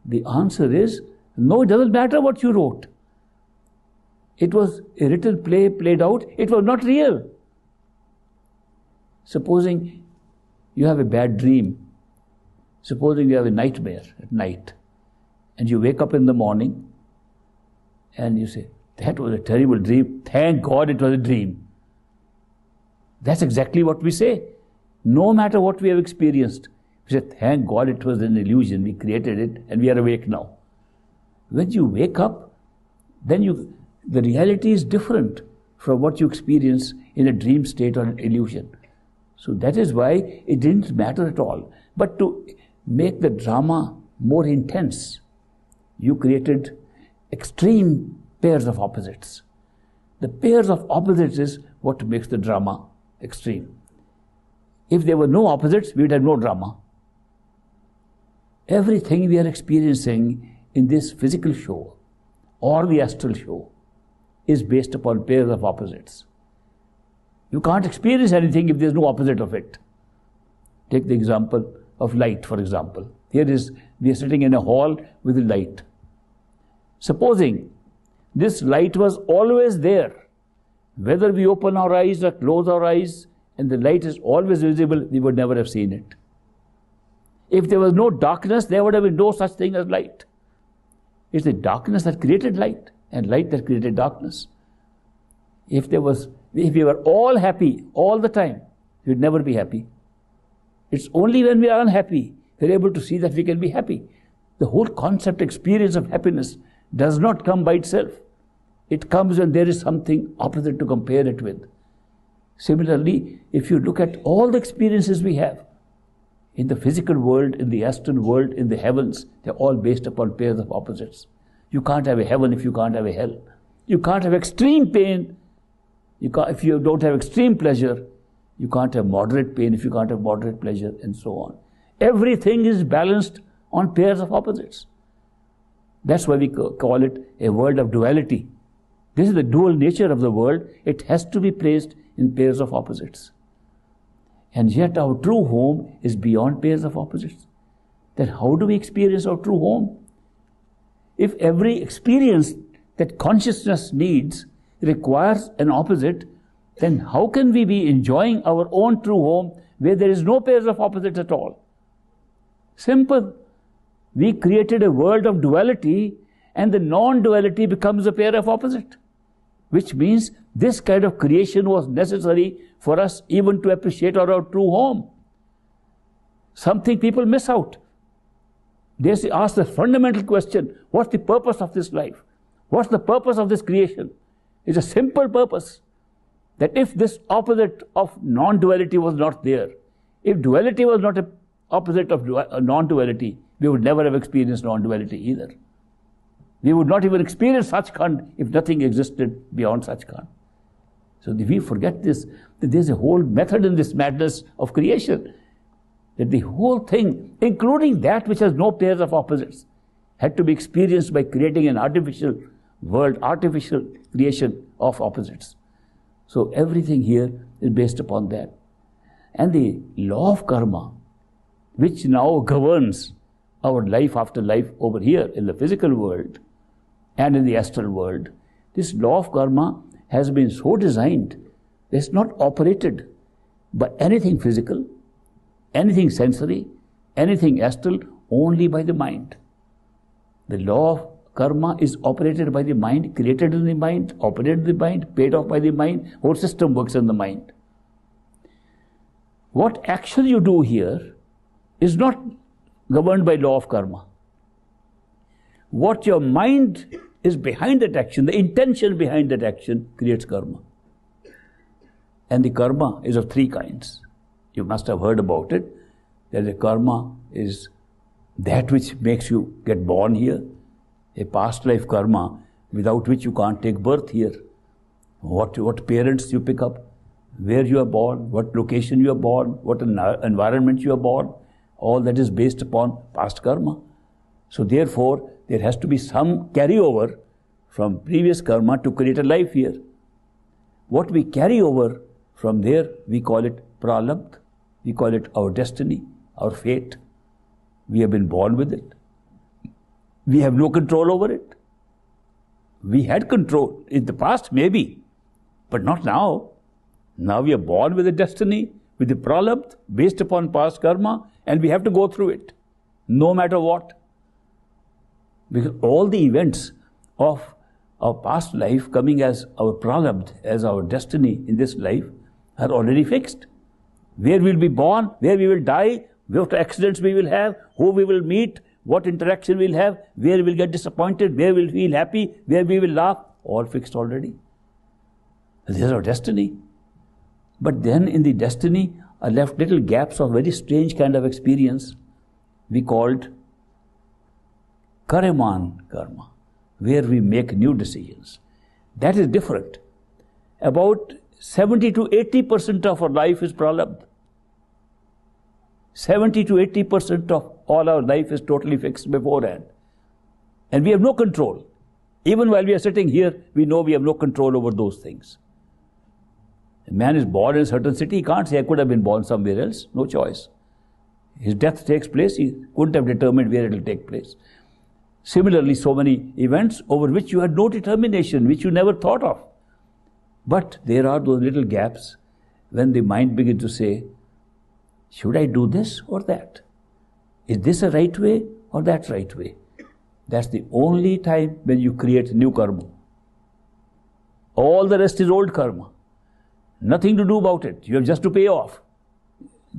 The answer is, no, it doesn't matter what you wrote. It was a written play played out. It was not real. Supposing you have a bad dream. Supposing you have a nightmare at night, and you wake up in the morning and you say, that was a terrible dream. Thank God it was a dream. That's exactly what we say. No matter what we have experienced, we say, thank God it was an illusion. We created it and we are awake now. When you wake up, then the reality is different from what you experience in a dream state or an illusion. So that is why it didn't matter at all. But to make the drama more intense, you created extreme pairs of opposites. The pairs of opposites is what makes the drama extreme. If there were no opposites, we would have no drama. Everything we are experiencing in this physical show or the astral show is based upon pairs of opposites. You can't experience anything if there is no opposite of it. Take the example of light, for example. We are sitting in a hall with a light. Supposing this light was always there, whether we open our eyes or close our eyes, and the light is always visible, we would never have seen it. If there was no darkness, there would have been no such thing as light. It's the darkness that created light, and light that created darkness. If we were all happy all the time, we would never be happy. It's only when we are unhappy, we're able to see that we can be happy. The whole concept, experience of happiness does not come by itself. It comes when there is something opposite to compare it with. Similarly, if you look at all the experiences we have, in the physical world, in the astral world, in the heavens, they're all based upon pairs of opposites. You can't have a heaven if you can't have a hell. You can't have extreme pain if you don't have extreme pleasure. You can't have moderate pain if you can't have moderate pleasure, and so on. Everything is balanced on pairs of opposites. That's why we call it a world of duality. This is the dual nature of the world. It has to be placed in pairs of opposites. And yet our true home is beyond pairs of opposites. Then how do we experience our true home? If every experience that consciousness needs requires an opposite, then how can we be enjoying our own true home where there is no pairs of opposites at all? Simple. We created a world of duality, and the non-duality becomes a pair of opposite, which means this kind of creation was necessary for us even to appreciate our true home. Something people miss out. They ask the fundamental question, what's the purpose of this life? What's the purpose of this creation? It's a simple purpose, that if this opposite of non-duality was not there, if duality was not an opposite of non-duality, we would never have experienced non-duality either. We would not even experience Sachkhand if nothing existed beyond Sachkhand. So we forget this, that there's a whole method in this madness of creation, that the whole thing, including that which has no pairs of opposites, had to be experienced by creating an artificial world, artificial creation of opposites. So everything here is based upon that. And the law of karma, which now governs our life after life over here in the physical world and in the astral world, this law of karma has been so designed that it's not operated by anything physical, anything sensory, anything astral, only by the mind. The law of karma is operated by the mind, created in the mind, operated in the mind, paid off by the mind. Whole system works in the mind. What action you do here is not governed by law of karma. What your mind is behind that action, the intention behind that action, creates karma. And the karma is of three kinds. You must have heard about it, that the karma is that which makes you get born here, a past life karma without which you can't take birth here. What parents you pick up, where you are born, what location you are born, what environment you are born, all that is based upon past karma. So therefore, there has to be some carryover from previous karma to create a life here. What we carry over from there, we call it pralabdha, we call it our destiny, our fate. We have been born with it. We have no control over it. We had control in the past, maybe, but not now. Now we are born with a destiny, with the pralabdha, based upon past karma, and we have to go through it, no matter what. Because all the events of our past life coming as our pralabdha, as our destiny in this life, are already fixed. Where we will be born, where we will die, what accidents we will have, who we will meet, what interaction we will have, where we will get disappointed, where we will feel happy, where we will laugh, all fixed already. This is our destiny. But then in the destiny are left little gaps of very strange kind of experience we called Karman karma, where we make new decisions. That is different. About 70 to 80% of our life is pralabdha. 70 to 80% of all our life is totally fixed beforehand. And we have no control. Even while we are sitting here, we know we have no control over those things. A man is born in a certain city, he can't say, I could have been born somewhere else. No choice. His death takes place, he couldn't have determined where it will take place. Similarly, so many events over which you had no determination, which you never thought of. But there are those little gaps when the mind begins to say, should I do this or that? Is this a right way or that right way? That's the only time when you create new karma. All the rest is old karma. Nothing to do about it. You have just to pay off.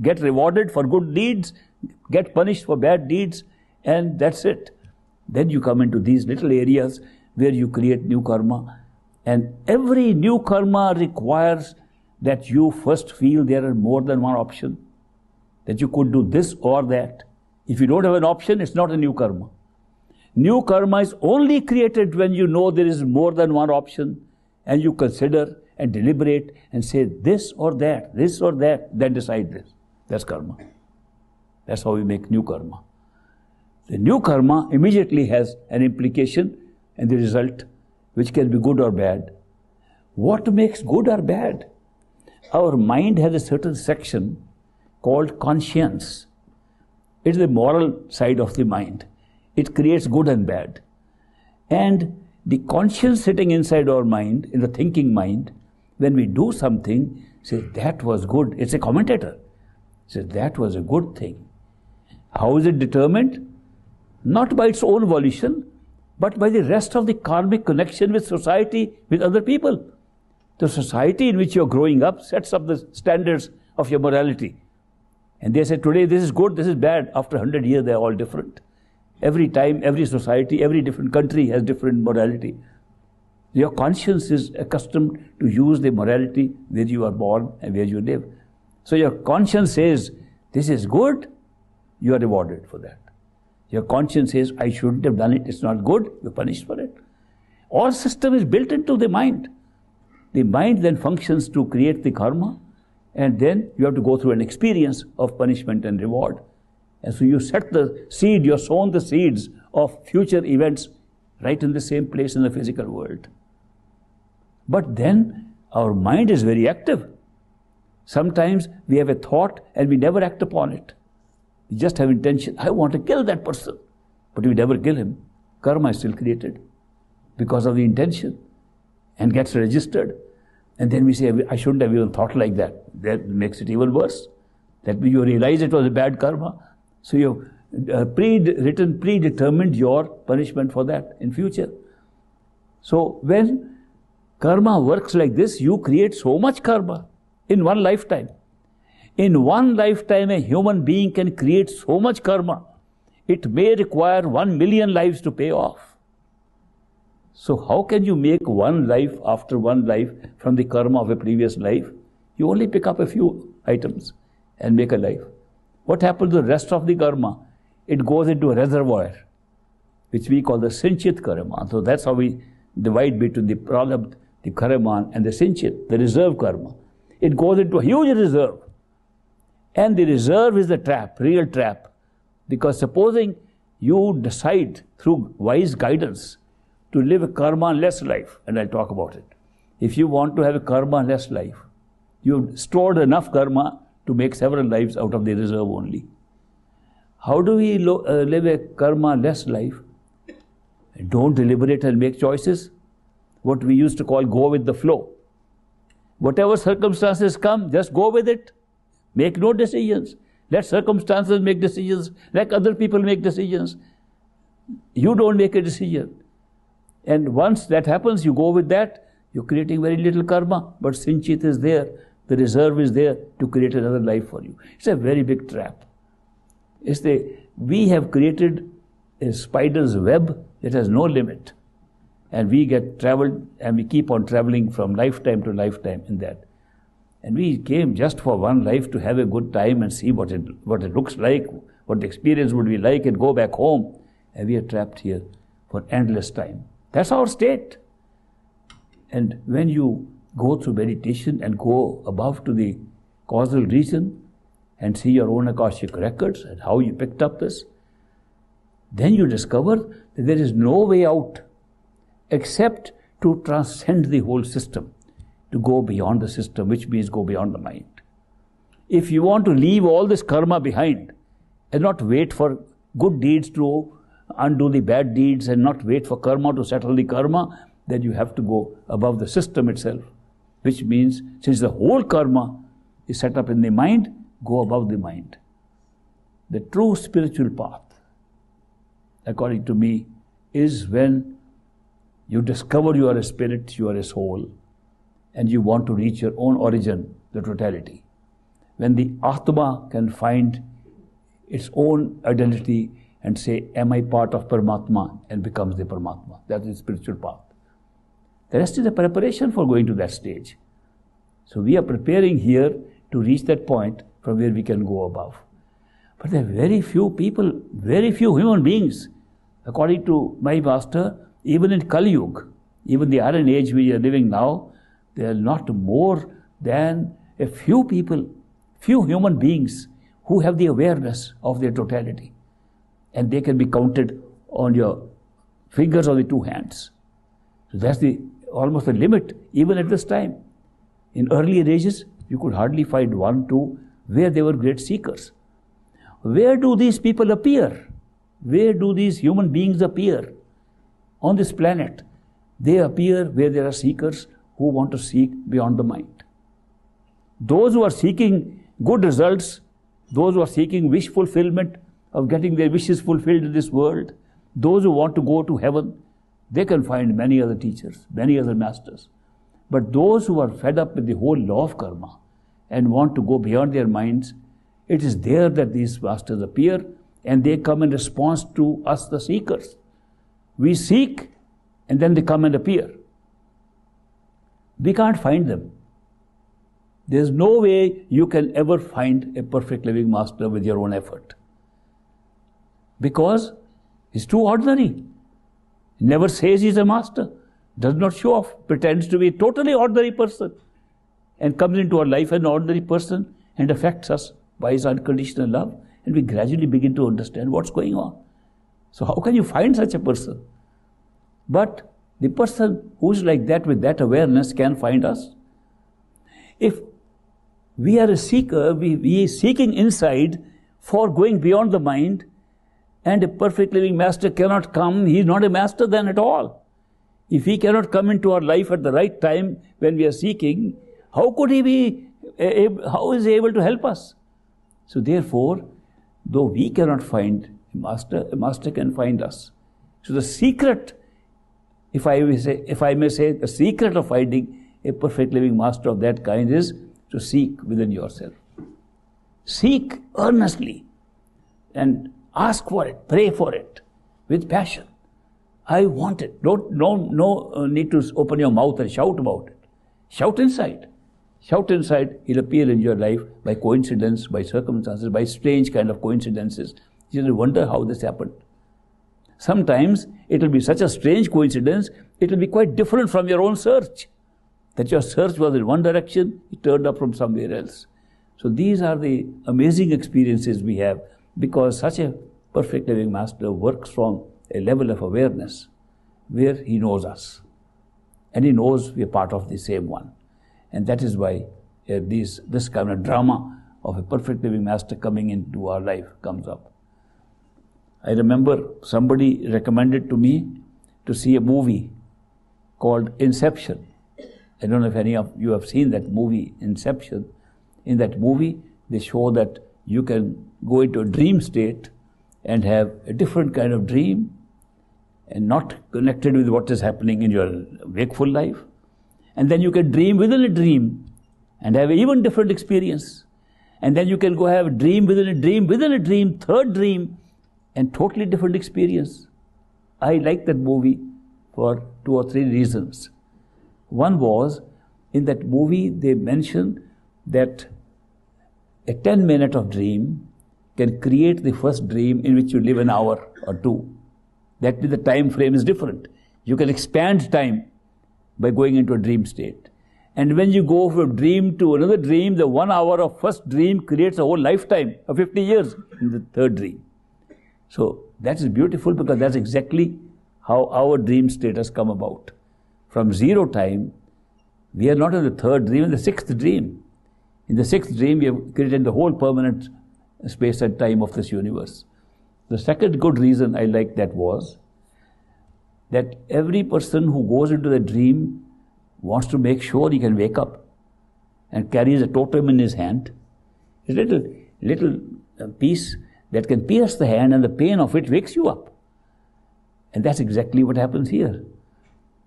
Get rewarded for good deeds, get punished for bad deeds, and that's it. Then you come into these little areas where you create new karma. And every new karma requires that you first feel there are more than one option. That you could do this or that. If you don't have an option, it's not a new karma. New karma is only created when you know there is more than one option and you consider and deliberate and say this or that, then decide this. That's karma. That's how we make new karma. The new karma immediately has an implication and the result, which can be good or bad. What makes good or bad? Our mind has a certain section called conscience. It's the moral side of the mind. It creates good and bad. And The conscience sitting inside our mind, in the thinking mind, when we do something, says that was good. It's a commentator. Says that was a good thing. How is it determined? Not by its own volition, but by the rest of the karmic connection with society, with other people. The society in which you're growing up sets up the standards of your morality. And they say today this is good, this is bad. After 100 years they're all different. Every time, every society, every different country has different morality. Your conscience is accustomed to use the morality where you are born and where you live. So your conscience says, this is good, you are rewarded for that. Your conscience says, I shouldn't have done it, it's not good, you're punished for it. All system is built into the mind. The mind then functions to create the karma, and then you have to go through an experience of punishment and reward. And so you set the seed, you have sown the seeds of future events right in the same place in the physical world. But then our mind is very active. Sometimes we have a thought and we never act upon it. We just have intention, I want to kill that person. But we never kill him. Karma is still created because of the intention and gets registered. And then we say, I shouldn't have even thought like that. That makes it even worse. That you realize it was a bad karma. So you've predetermined your punishment for that in future. So when karma works like this, you create so much karma in one lifetime. In one lifetime, a human being can create so much karma. It may require 1 million lives to pay off. So how can you make one life after one life from the karma of a previous life? You only pick up a few items and make a life. What happens to the rest of the karma? It goes into a reservoir, which we call the Sinchit karma. So that's how we divide between the pralabdha, the karma, and the Sinchit, the reserve karma. It goes into a huge reserve. And the reserve is the trap, real trap. Because supposing you decide through wise guidance to live a karma-less life, and I'll talk about it. If you want to have a karma-less life, you've stored enough karma to make several lives out of the reserve only. How do we live a karma-less life? Don't deliberate and make choices. What we used to call go with the flow. Whatever circumstances come, just go with it. Make no decisions. Let circumstances make decisions. Let other people make decisions. You don't make a decision. And once that happens, you go with that, you're creating very little karma. But Sinchit is there. The reserve is there to create another life for you. It's a very big trap. We have created a spider's web that has no limit. And we get traveled and we keep on traveling from lifetime to lifetime in that. And we came just for one life to have a good time and see what it looks like, what the experience would be like, and go back home. And we are trapped here for endless time. That's our state. And when you go through meditation and go above to the causal region and see your own Akashic records and how you picked up this, then you discover that there is no way out except to transcend the whole system, to go beyond the system, which means go beyond the mind. If you want to leave all this karma behind and not wait for good deeds to undo the bad deeds and not wait for karma to settle the karma, then you have to go above the system itself, which means since the whole karma is set up in the mind, go above the mind. The true spiritual path, according to me, is when you discover you are a spirit, you are a soul, and you want to reach your own origin, the totality. When the Atma can find its own identity and say, am I part of Paramatma, and becomes the Paramatma. That is the spiritual path. The rest is a preparation for going to that stage. So we are preparing here to reach that point from where we can go above. But there are very few people, very few human beings, according to my master, even in Kali Yuga, even the Iron Age we are living now, there are not more than a few people, few human beings who have the awareness of their totality. And they can be counted on your fingers of the two hands. So that's almost the limit, even at this time. In earlier ages, you could hardly find one, two, where they were great seekers. Where do these people appear? Where do these human beings appear on this planet? They appear where there are seekers who want to seek beyond the mind. Those who are seeking good results, those who are seeking wish fulfillment of getting their wishes fulfilled in this world, those who want to go to heaven, they can find many other teachers, many other masters. But those who are fed up with the whole law of karma and want to go beyond their minds, it is there that these masters appear, and they come in response to us, the seekers. We seek, and then they come and appear. We can't find them. There's no way you can ever find a perfect living master with your own effort. Because he's too ordinary. He never says he's a master, does not show off, pretends to be a totally ordinary person, and comes into our life as an ordinary person and affects us by his unconditional love, and we gradually begin to understand what's going on. So how can you find such a person? But the person who's like that with that awareness can find us. If we are a seeker, we are seeking inside for going beyond the mind, and a perfect living master cannot come, he is not a master then at all. If he cannot come into our life at the right time when we are seeking, how could he be, how is he able to help us? So therefore, though we cannot find a master can find us. So the secret, if I may say, the secret of finding a perfect living master of that kind is to seek within yourself. Seek earnestly and ask for it, pray for it with passion. I want it. No need to open your mouth and shout about it. Shout inside. Shout inside. He'll appear in your life by coincidence, by circumstances, by strange kind of coincidences. You will wonder how this happened. Sometimes it will be such a strange coincidence, it will be quite different from your own search. That your search was in one direction, it turned up from somewhere else. So these are the amazing experiences we have, because such a perfect living master works from a level of awareness where he knows us. And he knows we are part of the same one. And that is why this kind of drama of a perfect living master coming into our life comes up. I remember somebody recommended to me to see a movie called Inception. I don't know if any of you have seen that movie, Inception. In that movie, they show that you can go into a dream state and have a different kind of dream and not connected with what is happening in your wakeful life. And then you can dream within a dream and have an even different experience. And then you can go have a dream within a dream, third dream, and totally different experience. I like that movie for 2 or 3 reasons. One was, in that movie they mentioned that a 10-minute of dream can create the first dream in which you live an hour or 2. That means the time frame is different. You can expand time by going into a dream state. And when you go from dream to another dream, the 1 hour of first dream creates a whole lifetime of 50 years in the third dream. So that is beautiful, because that's exactly how our dream state has come about. From 0 time, we are not in the third dream, in the 6th dream. In the 6th dream, we have created the whole permanent space and time of this universe. The second good reason I like that was that every person who goes into the dream wants to make sure he can wake up, and carries a totem in his hand, a little piece that can pierce the hand, and the pain of it wakes you up. And that's exactly what happens here.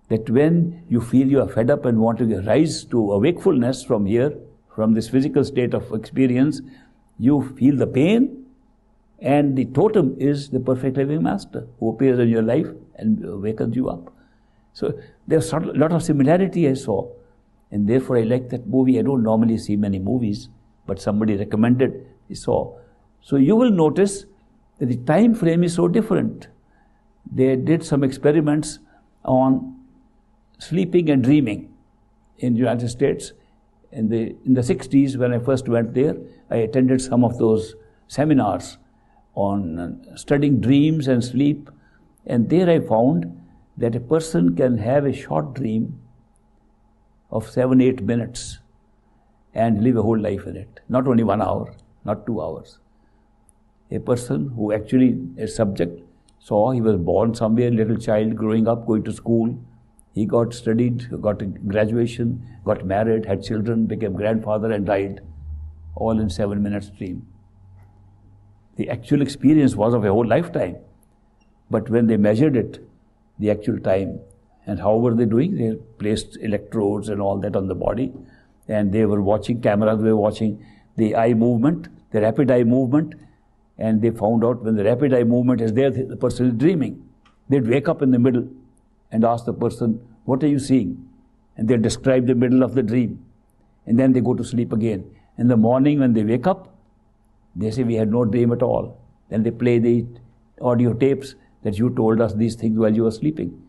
That when you feel you are fed up and want to rise to a wakefulness from here, from this physical state of experience, you feel the pain, and the totem is the perfect living master who appears in your life and wakens you up. So there's a lot of similarity I saw, and therefore I like that movie. I don't normally see many movies, but somebody recommended, I saw. So you will notice that the time frame is so different. They did some experiments on sleeping and dreaming in the United States. In the 60s, when I first went there, I attended some of those seminars on studying dreams and sleep. And there I found that a person can have a short dream of 7-8 minutes and live a whole life in it. Not only 1 hour, not 2 hours. A person who actually, a subject, saw he was born somewhere, little child growing up, going to school, He got studied, got a graduation, got married, had children, became grandfather and died, all in 7 minutes dream. The actual experience was of a whole lifetime. But when they measured it, the actual time, and how were they doing? They placed electrodes and all that on the body, and they were watching, cameras were watching the eye movement, the rapid eye movement, and they found out when the rapid eye movement is there, the person is dreaming. They'd wake up in the middle and ask the person, what are you seeing? And they describe the middle of the dream. And then they go to sleep again. In the morning when they wake up, they say, we had no dream at all. Then they play the audio tapes that you told us these things while you were sleeping.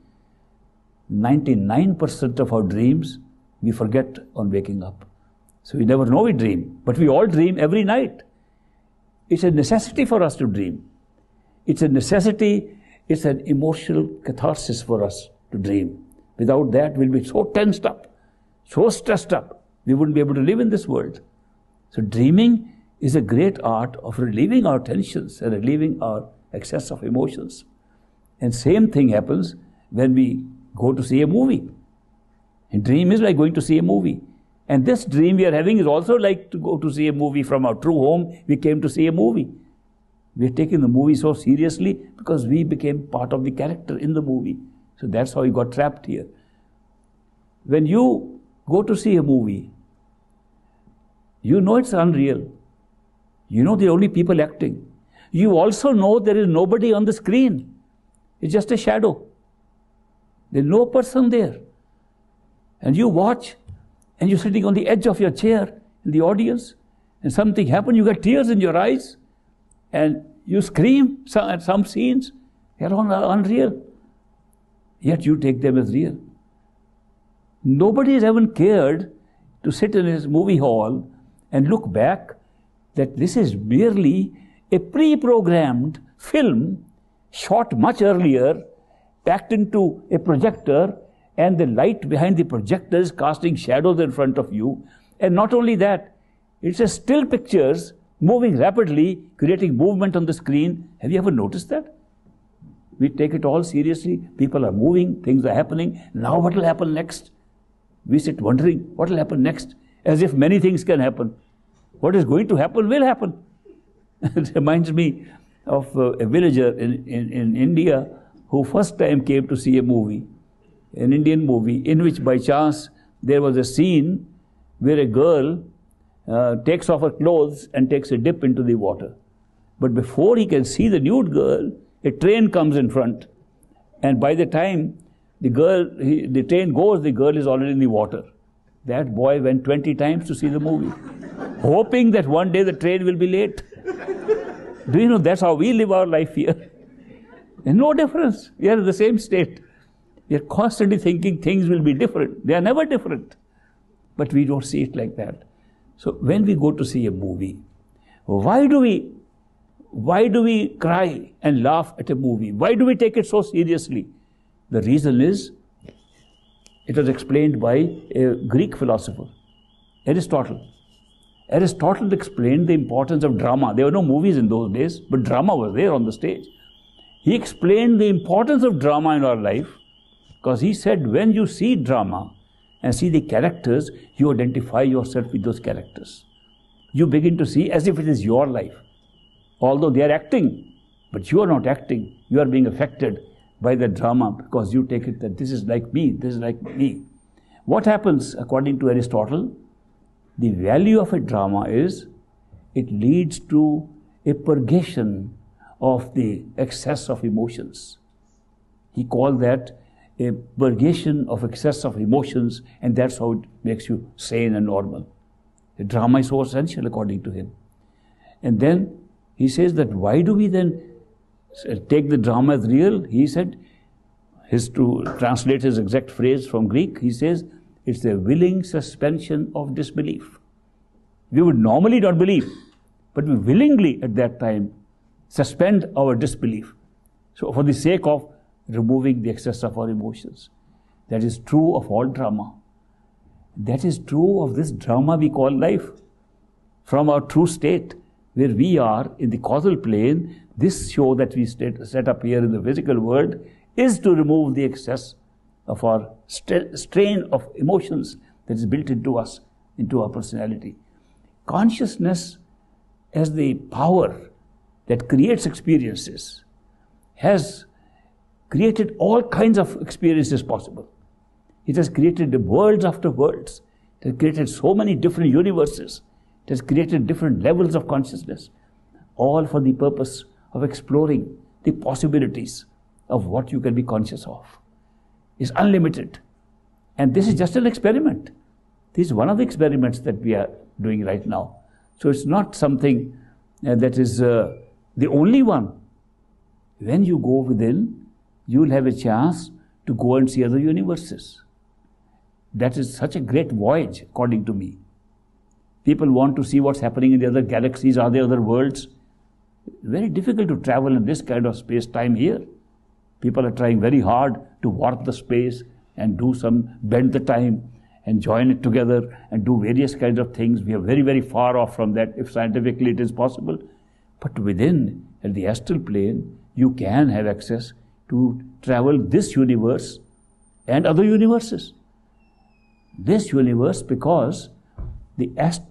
99% of our dreams we forget on waking up. So we never know we dream. But we all dream every night. It's a necessity for us to dream. It's a necessity, it's an emotional catharsis for us to dream. Without that, we'll be so tensed up, so stressed up, we wouldn't be able to live in this world. So dreaming is a great art of relieving our tensions and relieving our excess of emotions. And same thing happens when we go to see a movie. And dream is like going to see a movie. And this dream we are having is also like to go to see a movie. From our true home, we came to see a movie. We are taking the movie so seriously because we became part of the character in the movie. So that's how we got trapped here. When you go to see a movie, you know it's unreal. You know there are only people acting. You also know there is nobody on the screen. It's just a shadow. There's no person there. And you watch, and you're sitting on the edge of your chair in the audience, and something happens, you get tears in your eyes, and you scream at some scenes. They're unreal. Yet you take them as real. Nobody has ever cared to sit in his movie hall and look back that this is merely a pre-programmed film shot much earlier, packed into a projector, and the light behind the projector is casting shadows in front of you. And not only that, it's a still pictures moving rapidly, creating movement on the screen. Have you ever noticed that? We take it all seriously. People are moving, things are happening. Now what will happen next? We sit wondering, what will happen next? As if many things can happen. What is going to happen will happen. It reminds me of a villager in India who first time came to see a movie, an Indian movie, in which by chance there was a scene where a girl takes off her clothes and takes a dip into the water. But before he can see the nude girl, a train comes in front. And by the time the train goes, the girl is already in the water. That boy went 20 times to see the movie, hoping that one day the train will be late. Do you know that's how we live our life here? There's no difference. We are in the same state. We are constantly thinking things will be different. They are never different. But we don't see it like that. So when we go to see a movie, why do we cry and laugh at a movie? Why do we take it so seriously? The reason is, it was explained by a Greek philosopher, Aristotle. Aristotle explained the importance of drama. There were no movies in those days, but drama was there on the stage. He explained the importance of drama in our life because he said when you see drama and see the characters, you identify yourself with those characters. You begin to see as if it is your life. Although they are acting, but you are not acting. You are being affected by the drama because you take it that this is like me, this is like me. What happens according to Aristotle? The value of a drama is it leads to a purgation of the excess of emotions. He called that a purgation of excess of emotions, and that's how it makes you sane and normal. The drama is so essential according to him. And then he says that why do we then take the drama as real? He said, to translate his exact phrase from Greek, he says, it's a willing suspension of disbelief. We would normally not believe, but we willingly at that time suspend our disbelief. So for the sake of removing the excess of our emotions. That is true of all drama. That is true of this drama we call life. From our true state, where we are in the causal plane, this show that we set up here in the physical world is to remove the excess of our strain of emotions that is built into us, into our personality. Consciousness as the power that creates experiences has created all kinds of experiences possible. It has created worlds after worlds. It has created so many different universes. It has created different levels of consciousness, all for the purpose of exploring the possibilities of what you can be conscious of. It's unlimited. And this is just an experiment. This is one of the experiments that we are doing right now. So it's not something that is the only one. When you go within, you will have a chance to go and see other universes. That is such a great voyage, according to me. People want to see what's happening in the other galaxies, are there other worlds? Very difficult to travel in this kind of space-time here. People are trying very hard to warp the space and bend the time and join it together and do various kinds of things. We are very, very far off from that, if scientifically it is possible. But within, at the astral plane, you can have access to travel this universe and other universes. This universe, because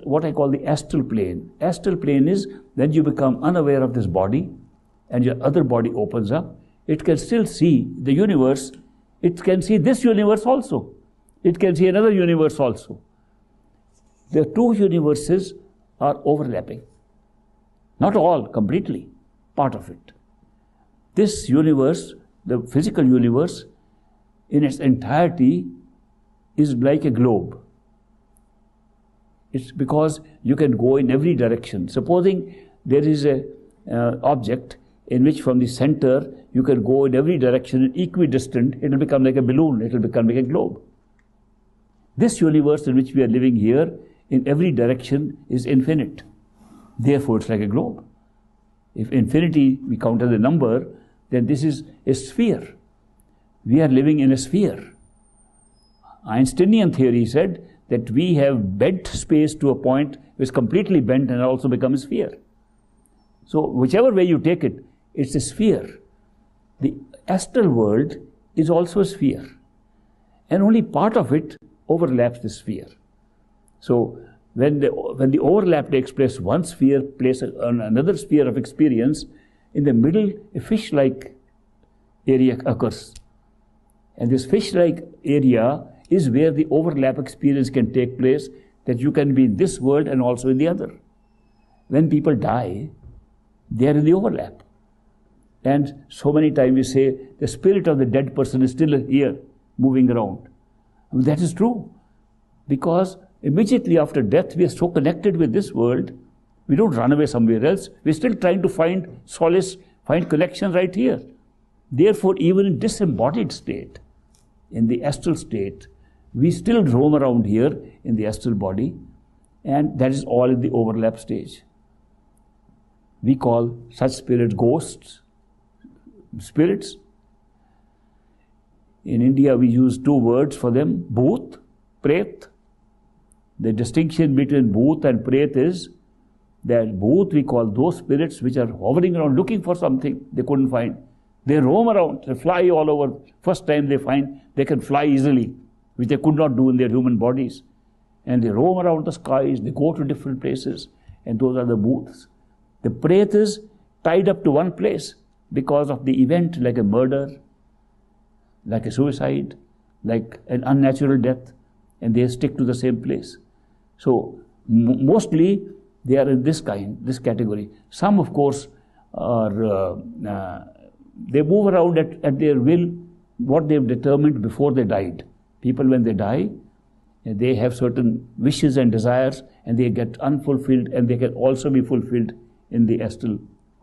what I call the astral plane. Astral plane is when you become unaware of this body and your other body opens up, it can still see the universe. It can see this universe also. It can see another universe also. The two universes are overlapping. Not all, completely. Part of it. This universe, the physical universe, in its entirety is like a globe. It's because you can go in every direction. Supposing there is a object in which from the center you can go in every direction equidistant, it will become like a balloon, it will become like a globe. This universe in which we are living here, in every direction, is infinite. Therefore, it's like a globe. If infinity we count as a number, then this is a sphere. We are living in a sphere. Einsteinian theory said that we have bent space to a point which is completely bent and also becomes a sphere. So whichever way you take it, it's a sphere. The astral world is also a sphere. And only part of it overlaps the sphere. So when the overlap takes place, one sphere places on another sphere of experience, in the middle a fish-like area occurs. And this fish-like area is where the overlap experience can take place, that you can be in this world and also in the other. When people die, they are in the overlap. And so many times we say, the spirit of the dead person is still here, moving around. And that is true. Because immediately after death, we are so connected with this world, we don't run away somewhere else. We're still trying to find solace, find connection right here. Therefore, even in disembodied state, in the astral state, we still roam around here in the astral body, and that is all in the overlap stage. We call such spirits ghosts, spirits. In India, we use two words for them, bhoot, pret. The distinction between bhoot and pret is that bhoot we call those spirits which are hovering around looking for something they couldn't find. They roam around, they fly all over. First time they find they can fly easily, which they could not do in their human bodies. And they roam around the skies, they go to different places, and those are the bhoots. The pret is tied up to one place because of the event, like a murder, like a suicide, like an unnatural death, and they stick to the same place. So mostly they are in this category. Some, of course, are they move around at their will, what they've determined before they died. People, when they die, they have certain wishes and desires, and they get unfulfilled, and they can also be fulfilled in the astral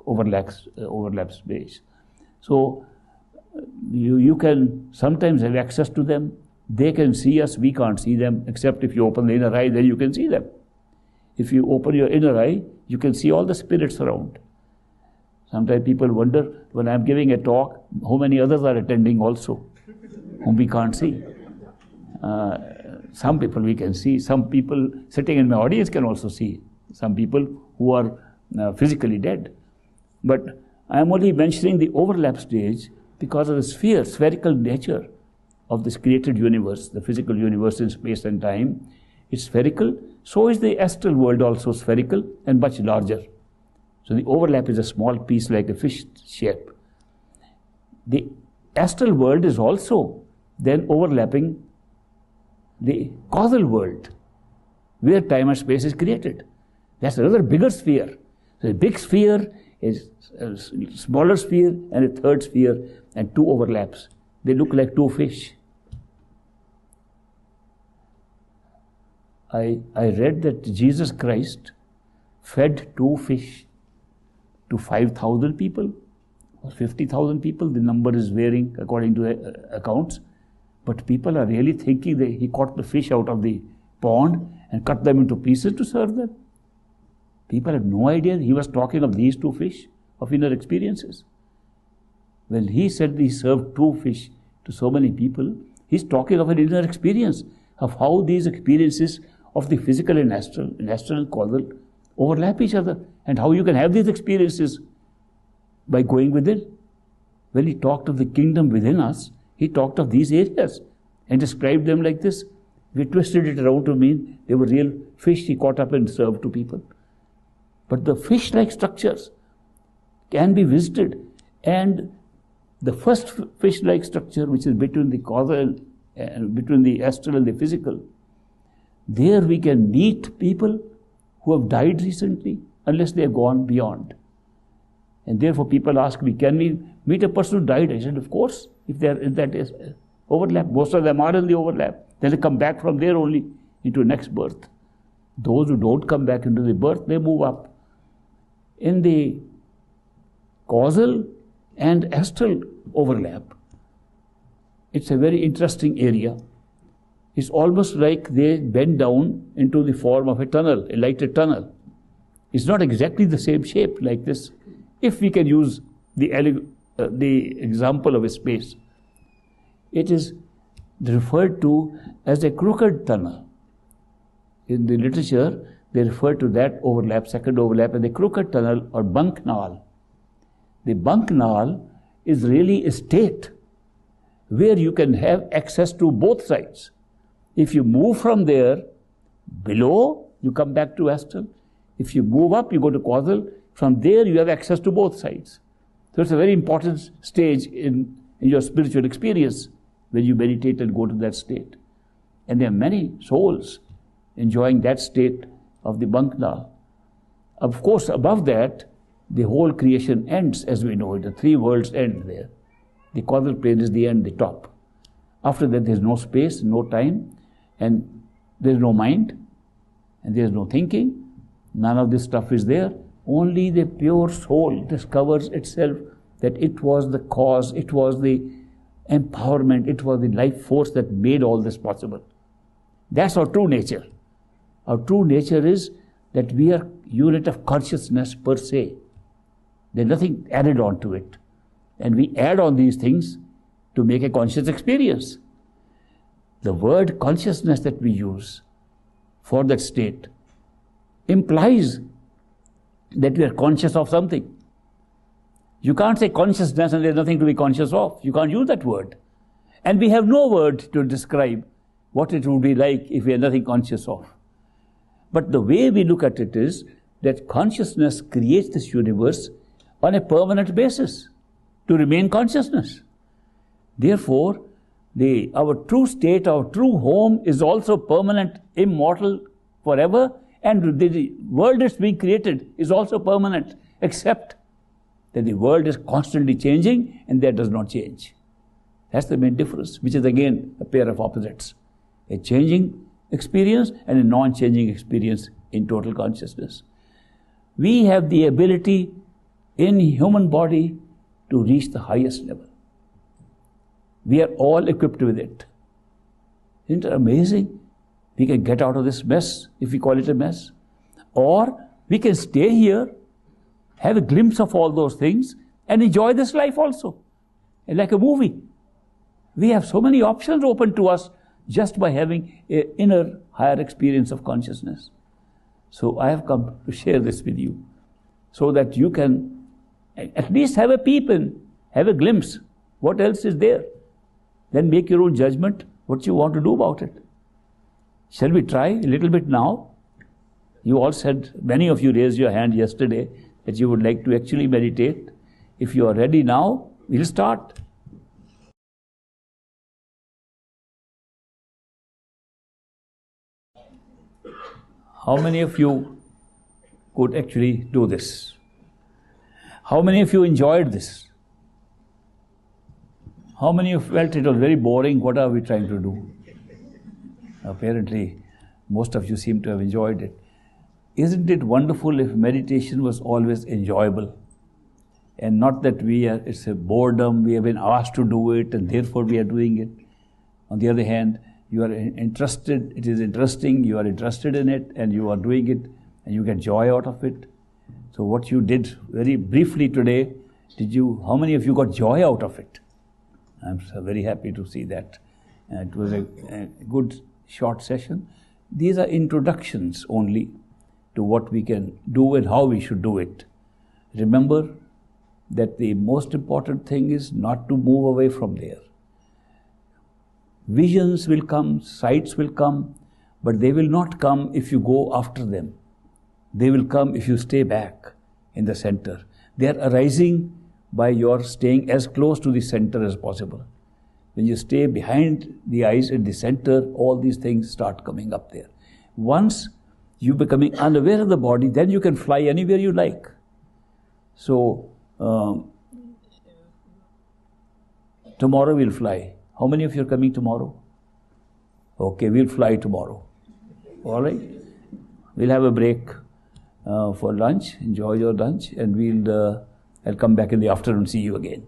overlap space. So you can sometimes have access to them. They can see us, we can't see them, except if you open the inner eye, then you can see them. If you open your inner eye, you can see all the spirits around. Sometimes people wonder, when I'm giving a talk, how many others are attending also, whom we can't see. Some people we can see, some people sitting in my audience can also see, some people who are physically dead. But I am only mentioning the overlap stage because of the spherical nature of this created universe, the physical universe in space and time, is spherical. So is the astral world also spherical and much larger. So the overlap is a small piece like a fish shape. The astral world is also then overlapping the causal world, where time and space is created. That's another bigger sphere. So a big sphere is a smaller sphere and a third sphere, and two overlaps. They look like two fish. I read that Jesus Christ fed two fish to 5,000 people or 50,000 people. The number is varying according to accounts. But people are really thinking that he caught the fish out of the pond and cut them into pieces to serve them. People have no idea he was talking of these two fish, of inner experiences. When he said he served two fish to so many people, he's talking of an inner experience, of how these experiences of the physical and astral and causal overlap each other, and how you can have these experiences by going within. When he talked of the kingdom within us, he talked of these areas and described them like this. We twisted it around to mean they were real fish he caught up and served to people. But the fish-like structures can be visited, and the first fish-like structure, which is between the causal and between the astral and the physical, there we can meet people who have died recently, unless they have gone beyond. And therefore people ask me, can we meet a person who died? I said, of course, if they are in that overlap. Most of them are in the overlap. Then they come back from there only into next birth. Those who don't come back into the birth, they move up. In the causal and astral overlap, it's a very interesting area. It's almost like they bend down into the form of a tunnel, a lighted tunnel. It's not exactly the same shape like this. If we can use the example of a space, it is referred to as a crooked tunnel. In the literature, they refer to that overlap, second overlap, as the crooked tunnel or bunk null. The bunk null is really a state where you can have access to both sides. If you move from there below, you come back to astral. If you move up, you go to causal. From there, you have access to both sides. So it's a very important stage in your spiritual experience when you meditate and go to that state. And there are many souls enjoying that state of the bunk null. Of course, above that, the whole creation ends as we know it. The three worlds end there. The causal plane is the end, the top. After that, there's no space, no time, and there's no mind, and there's no thinking. None of this stuff is there. Only the pure soul discovers itself that it was the cause, it was the empowerment, it was the life force that made all this possible. That's our true nature. Our true nature is that we are unit of consciousness per se. There's nothing added on to it. And we add on these things to make a conscious experience. The word consciousness that we use for that state implies that we are conscious of something. You can't say consciousness and there's nothing to be conscious of. You can't use that word. And we have no word to describe what it would be like if we are nothing conscious of. But the way we look at it is that consciousness creates this universe on a permanent basis to remain consciousness. Therefore, our true state, our true home is also permanent, immortal, forever, and the world that's being created is also permanent, except that the world is constantly changing and that does not change. That's the main difference, which is again a pair of opposites. A changing experience and a non-changing experience in total consciousness. We have the ability in human body to reach the highest level. We are all equipped with it. Isn't it amazing? We can get out of this mess, if we call it a mess. Or we can stay here, have a glimpse of all those things, and enjoy this life also. And like a movie. We have so many options open to us just by having an inner, higher experience of consciousness. So I have come to share this with you, so that you can at least have a peep in, have a glimpse. What else is there? Then make your own judgment what you want to do about it. Shall we try a little bit now? You all said, many of you raised your hand yesterday that you would like to actually meditate. If you are ready now, we'll start. How many of you could actually do this? How many of you enjoyed this? How many of you felt it was very boring? What are we trying to do? Apparently, most of you seem to have enjoyed it. Isn't it wonderful if meditation was always enjoyable? And not that it's a boredom, we have been asked to do it and therefore we are doing it. On the other hand, you are interested, it is interesting, you are interested in it and you are doing it and you get joy out of it. So what you did very briefly today, how many of you got joy out of it? I'm so very happy to see that. It was a good short session. These are introductions only to what we can do and how we should do it. Remember that the most important thing is not to move away from there. Visions will come, sights will come, but they will not come if you go after them. They will come if you stay back in the center. They are arising by your staying as close to the center as possible. When you stay behind the eyes at the center, all these things start coming up there. Once you becoming unaware of the body, then you can fly anywhere you like. So, tomorrow we'll fly. How many of you are coming tomorrow? Okay, we'll fly tomorrow. All right? We'll have a break for lunch. Enjoy your lunch, and I'll come back in the afternoon, see you again.